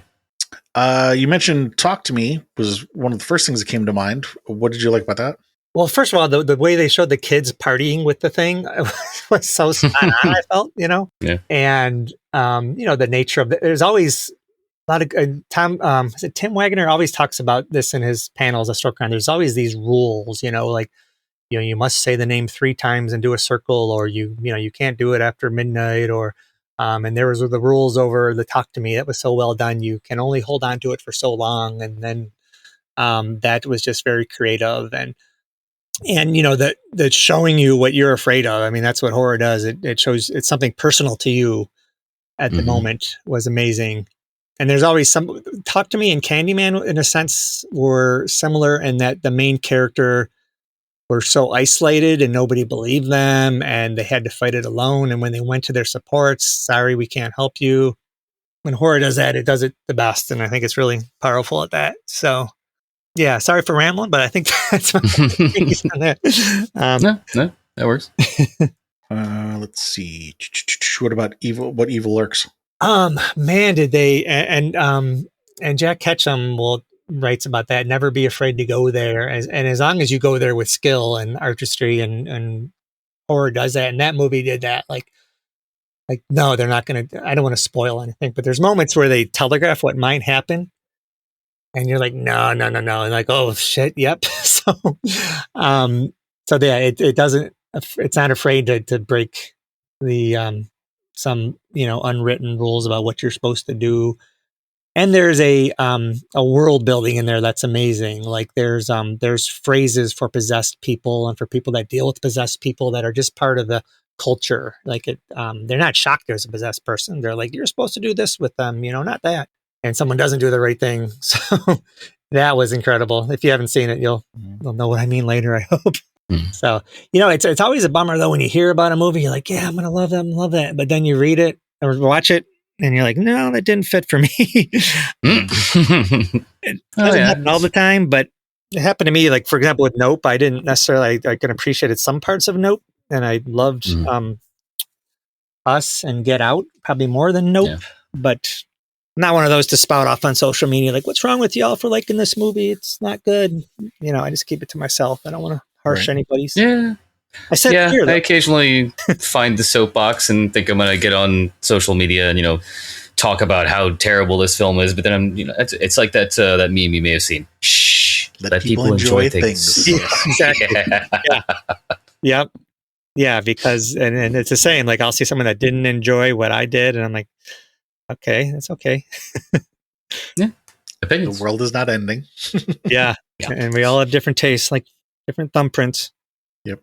You mentioned "Talk to Me" was one of the first things that came to mind. What did you like about that? Well, first of all, the way they showed the kids partying with the thing was so spot on, I felt, Yeah. And, the nature of there's always a lot of Tim Wagner always talks about this in his panels at StoryCon. There's always these rules, like, you must say the name 3 times and do a circle, or you can't do it after midnight, or, and there was the rules over the Talk to Me. That was so well done. You can only hold on to it for so long. And then, that was just very creative and that showing you what you're afraid of. I mean, that's what horror does. It shows it's something personal to you at the moment was amazing. And there's always Talk to Me and Candyman in a sense were similar in that the main character were so isolated and nobody believed them and they had to fight it alone. And when they went to their supports, sorry, we can't help you. When horror does that, it does it the best. And I think it's really powerful at that. So yeah, sorry for rambling, but I think that's my piece on that. No, that works. Let's see. What about evil? What evil lurks? Man, did they and Jack Ketchum writes about that. Never be afraid to go there, and as long as you go there with skill and artistry, and horror does that, and that movie did that. Like no, they're not going to. I don't want to spoil anything, but there's moments where they telegraph what might happen. And you're like, no. And like, oh shit. Yep. So yeah, it doesn't, it's not afraid to break the, some, unwritten rules about what you're supposed to do. And there's a world building in there that's amazing. Like there's phrases for possessed people and for people that deal with possessed people that are just part of the culture. Like they're not shocked there's a possessed person. They're like, you're supposed to do this with them, not that. And someone doesn't do the right thing. So that was incredible. If you haven't seen it, you'll know what I mean later, I hope. So, it's always a bummer though when you hear about a movie, you're like, yeah, I'm going to love that. But then you read it or watch it and you're like, no, that didn't fit for me. It doesn't happen all the time, but it happened to me. Like, for example, with Nope, I didn't necessarily, I can appreciate some parts of Nope. And I loved Us and Get Out probably more than Nope, but not one of those to spout off on social media. Like, what's wrong with y'all for liking this movie? It's not good. I just keep it to myself. I don't want to harsh anybody's. Yeah. I said, I occasionally find the soapbox and think I'm going to get on social media and, talk about how terrible this film is. But then it's like that meme you may have seen. Shh. Let people enjoy things. Exactly. Yep. Yeah. Because, and it's the same, like I'll see someone that didn't enjoy what I did. And I'm like, okay, that's okay. Yeah. Opinions. The world is not ending. Yeah. And we all have different tastes, like different thumbprints. Yep.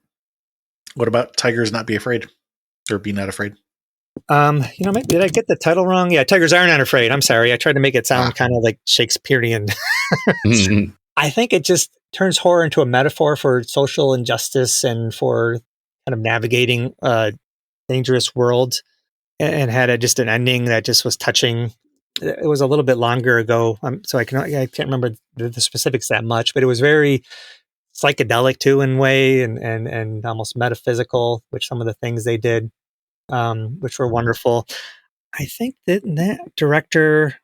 What about Tigers Not Be Afraid? Or Be Not Afraid? Maybe, did I get the title wrong? Yeah, Tigers Are Not Afraid. I'm sorry. I tried to make it sound kind of like Shakespearean. I think it just turns horror into a metaphor for social injustice and for kind of navigating a dangerous world. And had just an ending that just was touching. It was a little bit longer ago, so I can't remember the specifics that much, but it was very psychedelic too in a way, and almost metaphysical, which some of the things they did, which were wonderful. I think that director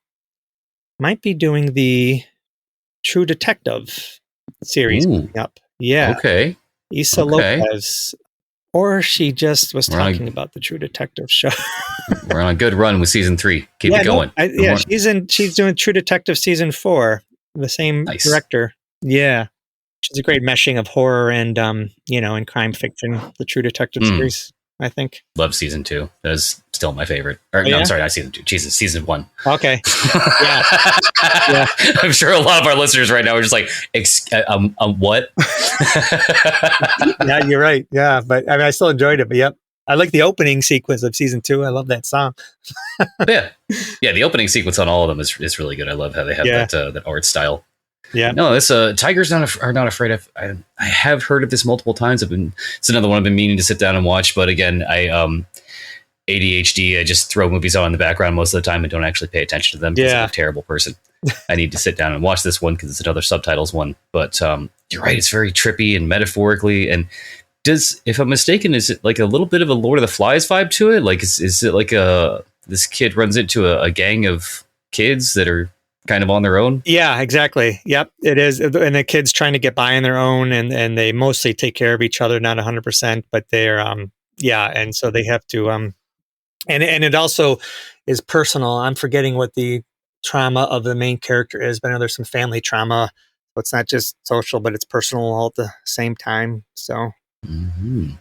might be doing the True Detective series coming up. Yeah. Okay. Issa Lopez. Or she just was talking about the True Detective show. We're on a good run with season 3. Keep it going. She's doing True Detective season 4. The same director. Yeah. She's a great meshing of horror and and crime fiction. The True Detective series, I think. Love season 2. That is still my favorite. I'm sorry, not season 2. Jesus, season 1. Okay. Yeah. Yeah. I'm sure a lot of our listeners right now are just like, what? Yeah, you're right. Yeah, but I still enjoyed it. But yep, I like the opening sequence of season 2. I love that song. Yeah. The opening sequence on all of them is really good. I love how they have that art style. Yeah. No, this Tigers Are Not Afraid. I have heard of this multiple times. It's another one I've been meaning to sit down and watch. But again, I ADHD. I just throw movies on in the background most of the time and don't actually pay attention to them because I'm a terrible person. I need to sit down and watch this one because it's another subtitles one. But you're right. It's very trippy and metaphorically. And if I'm mistaken, is it like a little bit of a Lord of the Flies vibe to it? Like, is it like this kid runs into a gang of kids that are kind of on their own. Yeah, exactly. Yep, it is. And the kids trying to get by on their own, and they mostly take care of each other, not 100%, but they're yeah, and so they have to and it also is personal. I'm forgetting what the trauma of the main character is, but I know there's some family trauma. So it's not just social, but it's personal all at the same time. So going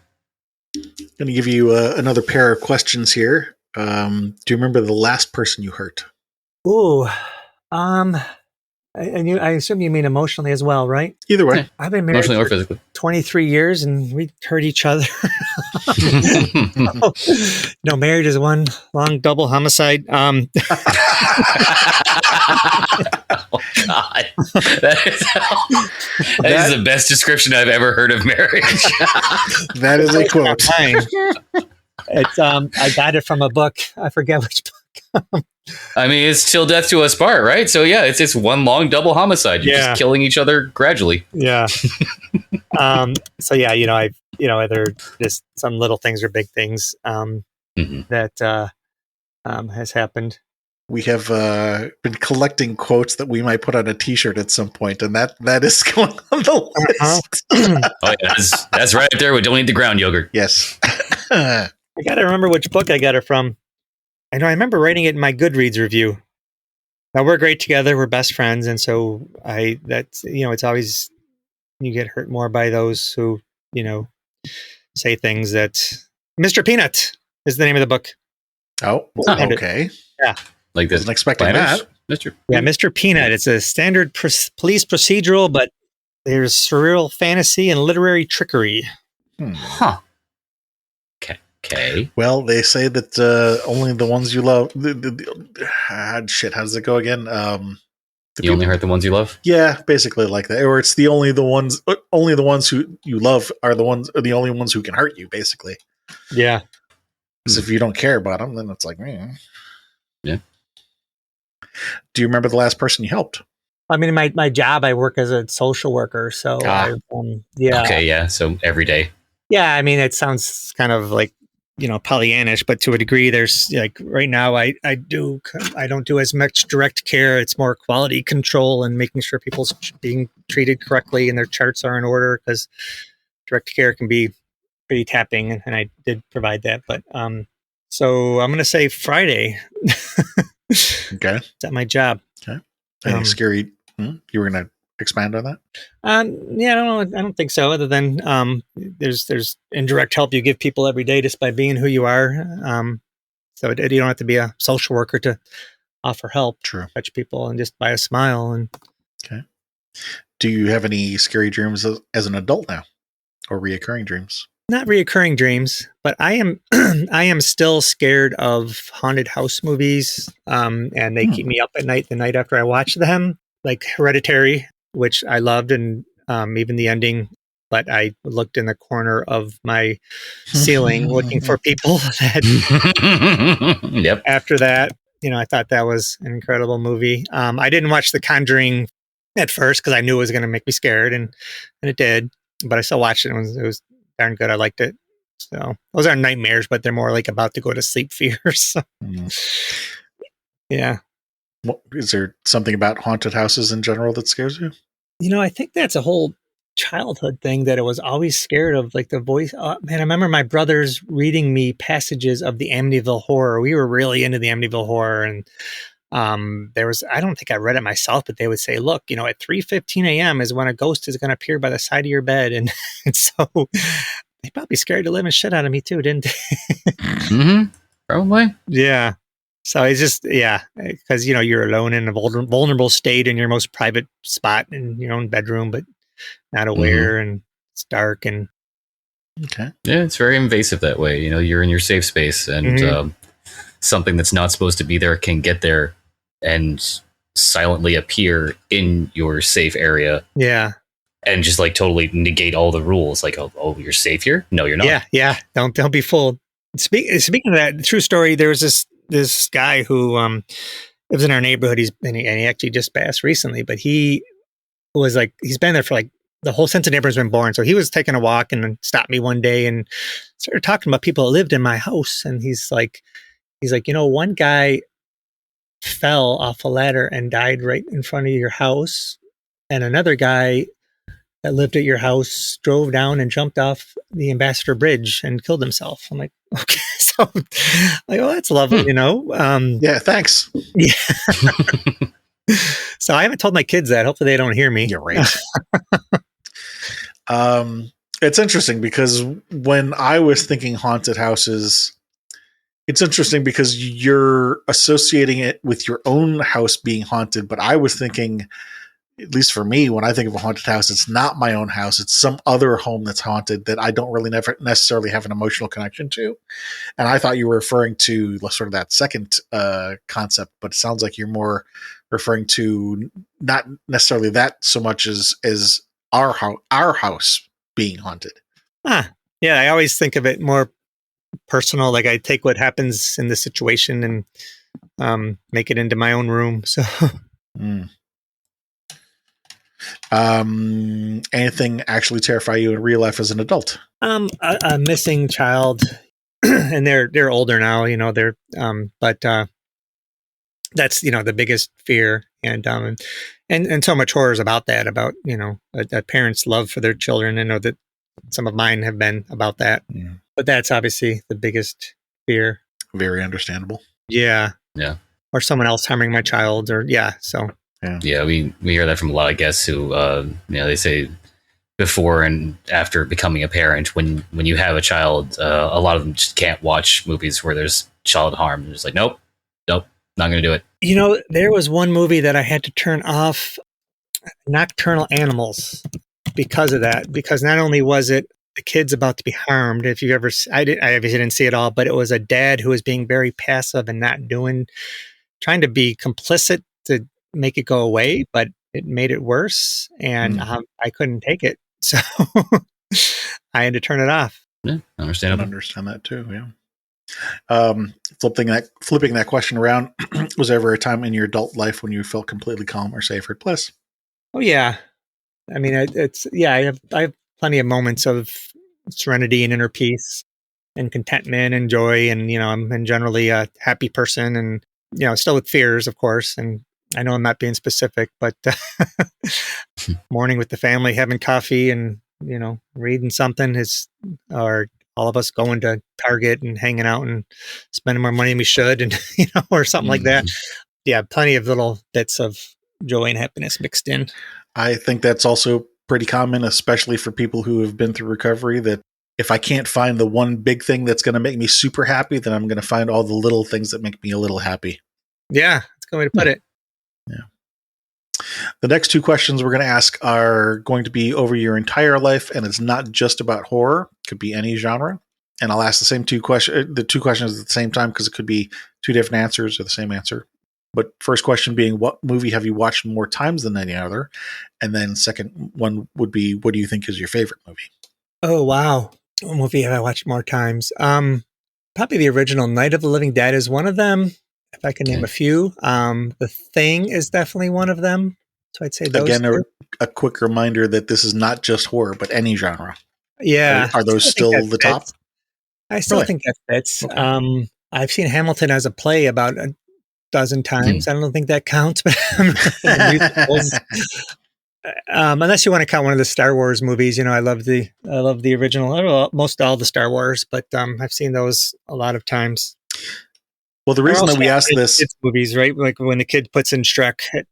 to give you another pair of questions here. Do you remember the last person you hurt? ooh, I assume you mean emotionally as well, right? Either way. Yeah. I've been married Emotionally or for physically. 23 years and we hurt each other. No, married is one long double homicide. Oh God, that is the best description I've ever heard of marriage. That is a quote. It's I got it from a book. I forget which book. I mean, it's till death do us part, right? So yeah, it's one long double homicide. You're just killing each other gradually. Yeah. So yeah, either just some little things or big things that has happened. We have been collecting quotes that we might put on a T-shirt at some point, and that is going on the list. Oh yeah, that's right up there with "Don't Eat the Ground Yogurt." Yes. I got to remember which book I got it from. I know I remember writing it in my Goodreads review. Now we're great together. We're best friends. And so it's always, you get hurt more by those who, say things that Mr. Peanut is the name of the book. Oh, okay. Yeah. Like this. Wasn't expecting that. Mr. Peanut. It's a standard police procedural, but there's surreal fantasy and literary trickery. Huh. Okay. Well, they say that only the ones you love. How does it go again? You only hurt the ones you love. Yeah, basically like that. Or it's the only the ones who you love are the only ones who can hurt you. Basically. Yeah. Because if you don't care about them, then it's like, yeah. Do you remember the last person you helped? I mean, my job, I work as a social worker. So yeah. Okay. Yeah. So every day. Yeah. I mean, it sounds kind of like, Pollyannish, but to a degree, there's like right now I don't do as much direct care. It's more quality control and making sure people's being treated correctly and their charts are in order, because direct care can be pretty tapping, and I did provide that. But so I'm going to say Friday. Okay. Is that my job? Okay. Any scary? You were going to expand on that? Yeah, I don't think so. Other than there's indirect help you give people every day just by being who you are. So you don't have to be a social worker to offer help. True. Touch people and just by a smile. And okay. Do you have any scary dreams as an adult now, or reoccurring dreams? Not reoccurring dreams, but I am I am still scared of haunted house movies. And they keep me up at night the night after I watch them, like Hereditary, which I loved, and even the ending. But I looked in the corner of my ceiling looking for people that yep. After that, I thought that was an incredible movie. I didn't watch The Conjuring at first because I knew it was going to make me scared, and it did. But I still watched it. It was darn good. I liked it. So those aren't nightmares, but they're more like about to go to sleep fears. Yeah. Well, is there something about haunted houses in general that scares you? I think that's a whole childhood thing, that I was always scared of, like the voice. Man, I remember my brothers reading me passages of the Amityville Horror. We were really into the Amityville Horror, and there was, I don't think I read it myself, but they would say, look, at 3:15 a.m. is when a ghost is going to appear by the side of your bed. And so they probably scared the living shit out of me too, didn't they? Probably. Yeah. So it's just, because, you're alone in a vulnerable state in your most private spot in your own bedroom, but not aware, and it's dark. And okay. Yeah, it's very invasive that way. You're in your safe space, and something that's not supposed to be there can get there and silently appear in your safe area. Yeah. And just like totally negate all the rules. Like, oh, you're safe here? No, you're not. Yeah. Don't be fooled. Speaking of that, true story, there was this guy who lives in our neighborhood. He actually just passed recently, but he was like, he's been there for like the whole sense of neighborhood's been born. So he was taking a walk and stopped me one day and started talking about people that lived in my house. And he's like, one guy fell off a ladder and died right in front of your house, and another guy that lived at your house drove down and jumped off the Ambassador Bridge and killed himself. I'm like, okay, so like, oh, that's lovely, you know? Yeah, thanks. Yeah. So I haven't told my kids that. Hopefully they don't hear me. You're right. It's interesting because when I was thinking haunted houses, it's interesting because you're associating it with your own house being haunted, but I was thinking, at least for me, when I think of a haunted house, it's not my own house. It's some other home that's haunted that I don't really never necessarily have an emotional connection to. And I thought you were referring to sort of that second concept, but it sounds like you're more referring to not necessarily that so much as our house being haunted. Yeah, I always think of it more personal. Like I take what happens in the situation and make it into my own room. So. Anything actually terrify you in real life as an adult? A missing child, and they're older now, you know, but that's, you know, the biggest fear. And so much horror is about that, about, you know, a parent's love for their children. I know that some of mine have been about that, but that's obviously the biggest fear. Very understandable. Yeah. Yeah. Or someone else harming my child, or so. Yeah, we hear that from a lot of guests who, they say before and after becoming a parent, when you have a child, a lot of them just can't watch movies where there's child harm. They're just like, nope, not going to do it. You know, there was one movie that I had to turn off, Nocturnal Animals, because of that. Because not only was it the kids about to be harmed, if you ever, I obviously didn't see it all, but it was a dad who was being very passive and trying to be complicit to make it go away, but it made it worse, and I couldn't take it, so I had to turn it off. Yeah, understandable. I understand that too. Yeah. Flipping that question around, was there ever a time in your adult life when you felt completely calm or safe or bliss? Oh yeah, I mean I have plenty of moments of serenity and inner peace and contentment and joy, and you know, I'm generally a happy person, and you know, still with fears, of course, and I know I'm not being specific, but morning with the family, having coffee and, you know, reading something or all of us going to Target and hanging out and spending more money than we should, and, you know, or something like that. Yeah. Plenty of little bits of joy and happiness mixed in. I think that's also pretty common, especially for people who have been through recovery, that if I can't find the one big thing that's going to make me super happy, then I'm going to find all the little things that make me a little happy. Yeah. That's a good way to put it. Yeah. The next two questions we're going to ask are going to be over your entire life, and it's not just about horror. It could be any genre. And I'll ask the two questions at the same time because it could be two different answers or the same answer. But first question being, what movie have you watched more times than any other? And then second one would be, what do you think is your favorite movie? Oh, wow. What movie have I watched more times? Probably the original Night of the Living Dead is one of them. If I can name a few, The Thing is definitely one of them. So I'd say those. Again, a quick reminder that this is not just horror, but any genre. Yeah. Are those still the top? I still think that fits. Okay. I've seen Hamilton as a play about a dozen times. I don't think that counts, but unless you want to count one of the Star Wars movies, you know, I love the original. I don't know, most all the Star Wars, but I've seen those a lot of times. Well, the reason that we asked this, it's movies, right? Like when the kid puts in Shrek at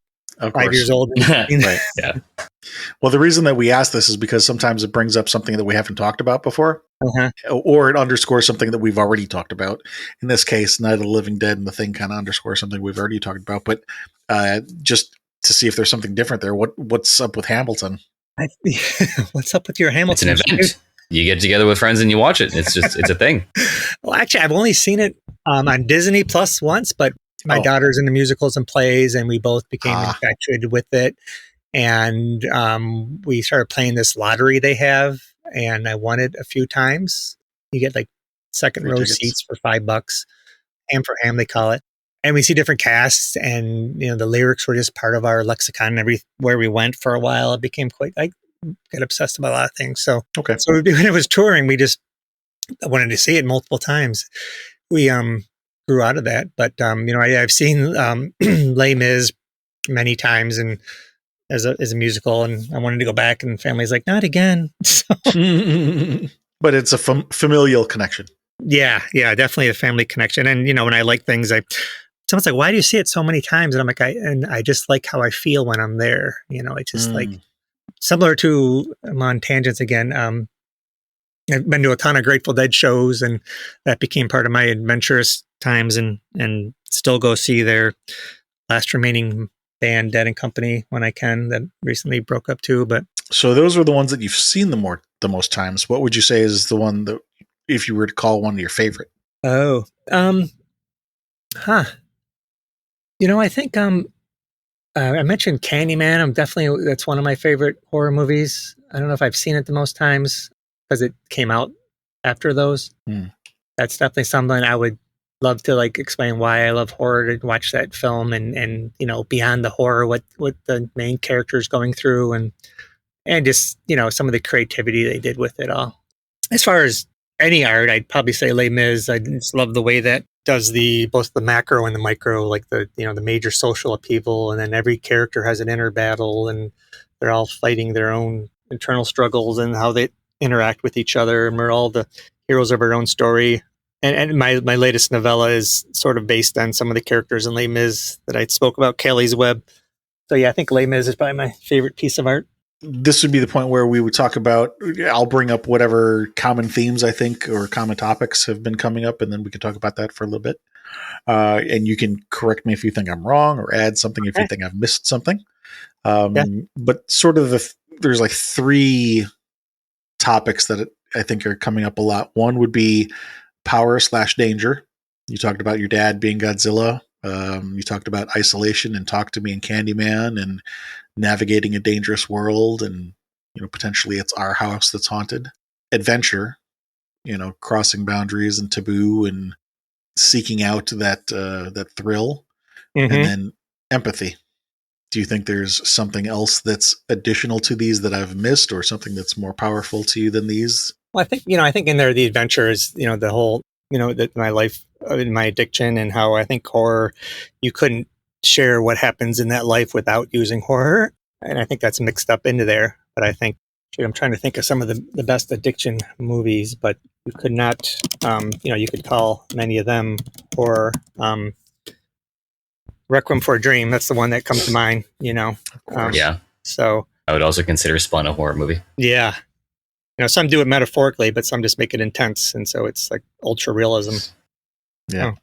5 years old. Right. Yeah. Well, the reason that we asked this is because sometimes it brings up something that we haven't talked about before, or it underscores something that we've already talked about. In this case, Night of the Living Dead and The Thing kind of underscore something we've already talked about. But just to see if there's something different there, what's up with Hamilton? What's up with your Hamilton? It's an event. You get together with friends and you watch it. It's a thing. Well, actually, I've only seen it on Disney Plus once, but my daughter's into musicals and plays, and we both became infatuated with it. And we started playing this lottery they have, and I won it a few times. You get like second row seats for $5, ham for ham, they call it. And we see different casts, and you know, the lyrics were just part of our lexicon. Everywhere we went for a while, it became I got obsessed about a lot of things. So when it was touring, we just wanted to see it multiple times. We grew out of that. But I've seen Les Mis many times and as a musical, and I wanted to go back, and family's like, not again. So, but it's a familial connection. Yeah, definitely a family connection. And when I like things, someone's like, why do you see it so many times? And I'm like, I just like how I feel when I'm there. It's just like similar to, I'm on tangents again. I've been to a ton of Grateful Dead shows, and that became part of my adventurous times, and still go see their last remaining band, Dead and Company, when I can, that recently broke up too. But so those are the ones that you've seen the most times. What would you say is the one that, if you were to call one of your favorite? Oh, I think I mentioned Candyman. That's one of my favorite horror movies. I don't know if I've seen it the most times because it came out after those. That's definitely something I would love to explain why I love horror, to watch that film and beyond the horror, what the main character is going through, and just some of the creativity they did with it all. As far as any art, I'd probably say Les Mis. I just love the way that does both the macro and the micro, like the major social upheaval, and then every character has an inner battle, and they're all fighting their own internal struggles and how they interact with each other, and we're all the heroes of our own story. And my latest novella is sort of based on some of the characters in Les Mis that I spoke about, Kelly's Web. So yeah, I think Les Mis is probably my favorite piece of art. This would be the point where we would talk about, I'll bring up whatever common themes I think or common topics have been coming up, and then we can talk about that for a little bit. And you can correct me if you think I'm wrong, or add something if you think I've missed something. But sort of there's like three topics that I think are coming up a lot. One would be power/danger. You talked about your dad being Godzilla. You talked about isolation and Talk to Me and Candyman, and navigating a dangerous world, and potentially it's our house that's haunted. Adventure, crossing boundaries and taboo and seeking out that thrill. And then empathy. Do you think there's something else that's additional to these that I've missed, or something that's more powerful to you than these? Well, I think in there the adventure is the whole my life and my addiction, and how I think horror, you couldn't share what happens in that life without using horror, and I think that's mixed up into there. But I think I'm trying to think of some of the best addiction movies, but you could not, you could call many of them horror. Requiem for a Dream, that's the one that comes to mind. Yeah. So I would also consider Spawn a horror movie. Yeah. Some do it metaphorically, but some just make it intense, and so it's like ultra realism. Yeah.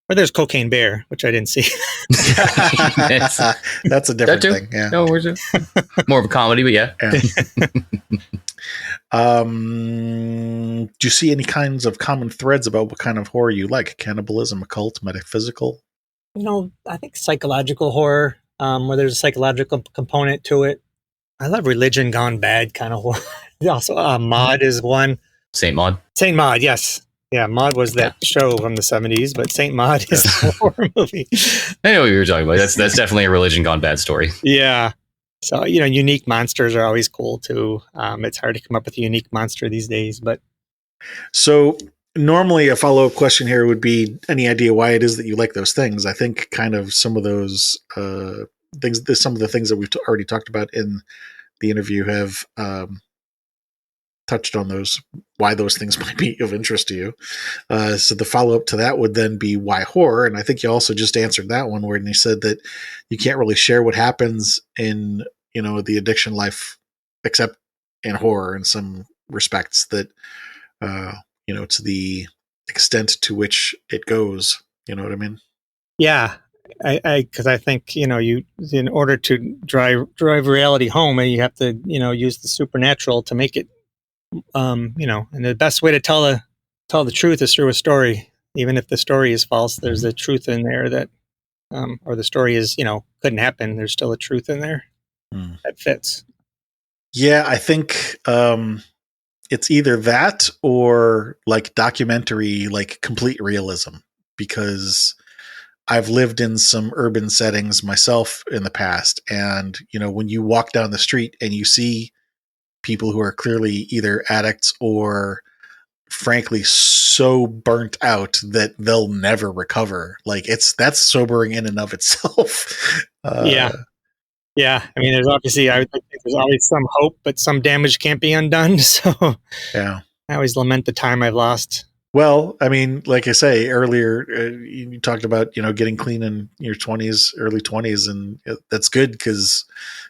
Or there's Cocaine Bear, which I didn't see. That's a different thing. Yeah. No, more of a comedy, but yeah. Do you see any kinds of common threads about what kind of horror you like? Cannibalism, occult, metaphysical? I think psychological horror, where there's a psychological component to it. I love religion gone bad kind of horror. Also, Maud is one. Saint Maud. Saint Maud, yes. Yeah, Maud was that show from the 70s, but Saint Maud is a horror movie. I know what you were talking about. That's definitely a religion gone bad story. Yeah. So, unique monsters are always cool too. It's hard to come up with a unique monster these days, but. So normally a follow-up question here would be, any idea why it is that you like those things? I think kind of some of those things, some of the things that we've already talked about in the interview have touched on those, why those things might be of interest to you. So the follow-up to that would then be why horror. And I think you also just answered that one, where you said that you can't really share what happens in, the addiction life, except in horror in some respects, that, to the extent to which it goes, you know what I mean? Yeah. Because I think, in order to drive reality home, you have to, use the supernatural to make it, and the best way to tell the truth is through a story. Even if the story is false, there's a truth in there that, or the story is, couldn't happen. There's still a truth in there that fits. Yeah, I think it's either that or like documentary, like complete realism, because I've lived in some urban settings myself in the past. And, when you walk down the street and you see people who are clearly either addicts or frankly so burnt out that they'll never recover. Like that's sobering in and of itself. Yeah. I mean, there's obviously, I think there's always some hope, but some damage can't be undone. So yeah, I always lament the time I've lost. Well, I mean, like I say earlier, you talked about, getting clean in your 20s, early 20s, and that's good because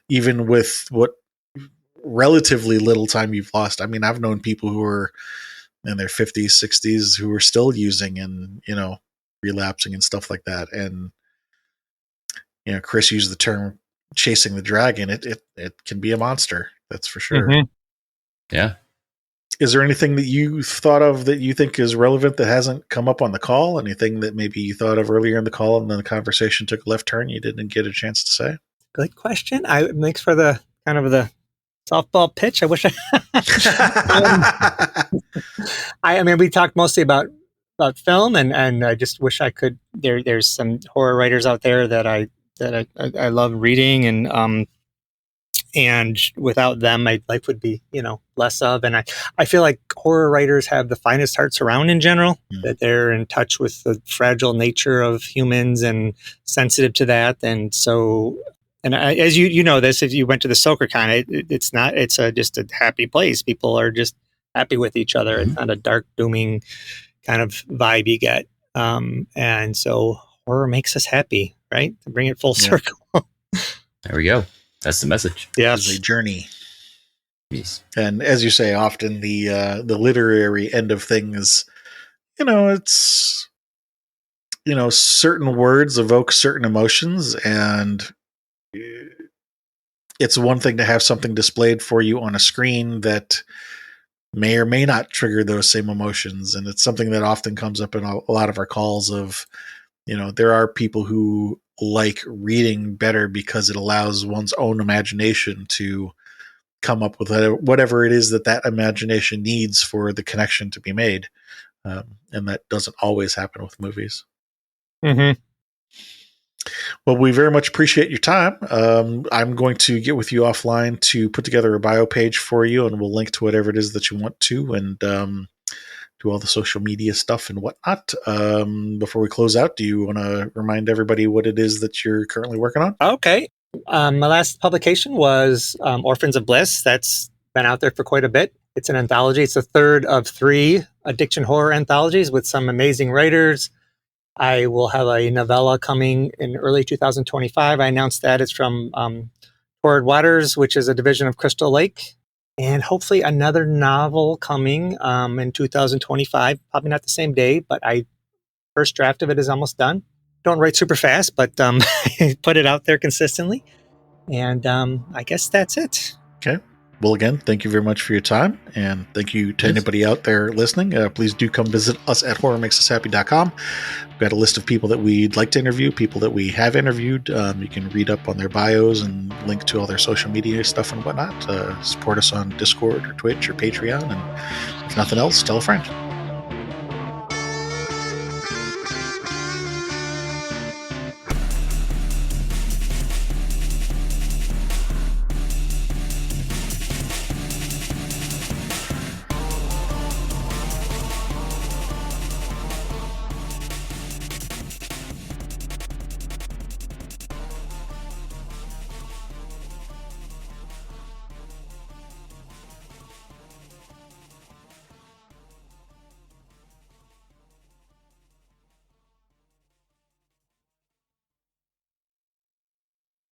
even with what relatively little time you've lost, I mean, I've known people who are in their 50s, 60s who are still using and, relapsing and stuff like that. And, Chris used the term chasing the dragon. It can be a monster. That's for sure. Mm-hmm. Yeah. Is there anything that you thought of that you think is relevant that hasn't come up on the call? Anything that maybe you thought of earlier in the call and then the conversation took a left turn you didn't get a chance to say? Good question. It makes for the kind of the softball pitch. I wish I mean, we talked mostly about film, and I just wish I could. There's some horror writers out there that I love reading, and without them, my life would be, less of. And I feel like horror writers have the finest hearts around in general, that they're in touch with the fragile nature of humans and sensitive to that. And so, as you know this, if you went to the SoCerCon, it's just a happy place. People are just happy with each other. It's not a dark, dooming kind of vibe you get. And so horror makes us happy, right? To bring it full circle. There we go. That's the message. Yes. It's a journey. Yes. And as you say, often the literary end of things, it's, certain words evoke certain emotions, and it's one thing to have something displayed for you on a screen that may or may not trigger those same emotions. And it's something that often comes up in a lot of our calls of, there are people who like reading better because it allows one's own imagination to come up with whatever it is that imagination needs for the connection to be made. And that doesn't always happen with movies. Mm-hmm. Well, we very much appreciate your time. I'm going to get with you offline to put together a bio page for you, and we'll link to whatever it is that you want to, and do all the social media stuff and whatnot. Before we close out, do you want to remind everybody what it is that you're currently working on? Okay. My last publication was Orphans of Bliss. That's been out there for quite a bit. It's an anthology. It's the third of 3 addiction horror anthologies with some amazing writers. I will have a novella coming in early 2025. I announced that. It's from Torrid Waters, which is a division of Crystal Lake. And hopefully another novel coming in 2025. Probably not the same day, but first draft of it is almost done. Don't write super fast, but put it out there consistently. And I guess that's it. Okay. Well, again, thank you very much for your time. And thank you to anybody out there listening. Please do come visit us at horrormakesushappy.com. We've got a list of people that we'd like to interview, people that we have interviewed. You can read up on their bios and link to all their social media stuff and whatnot. Support us on Discord or Twitch or Patreon. And if nothing else, tell a friend.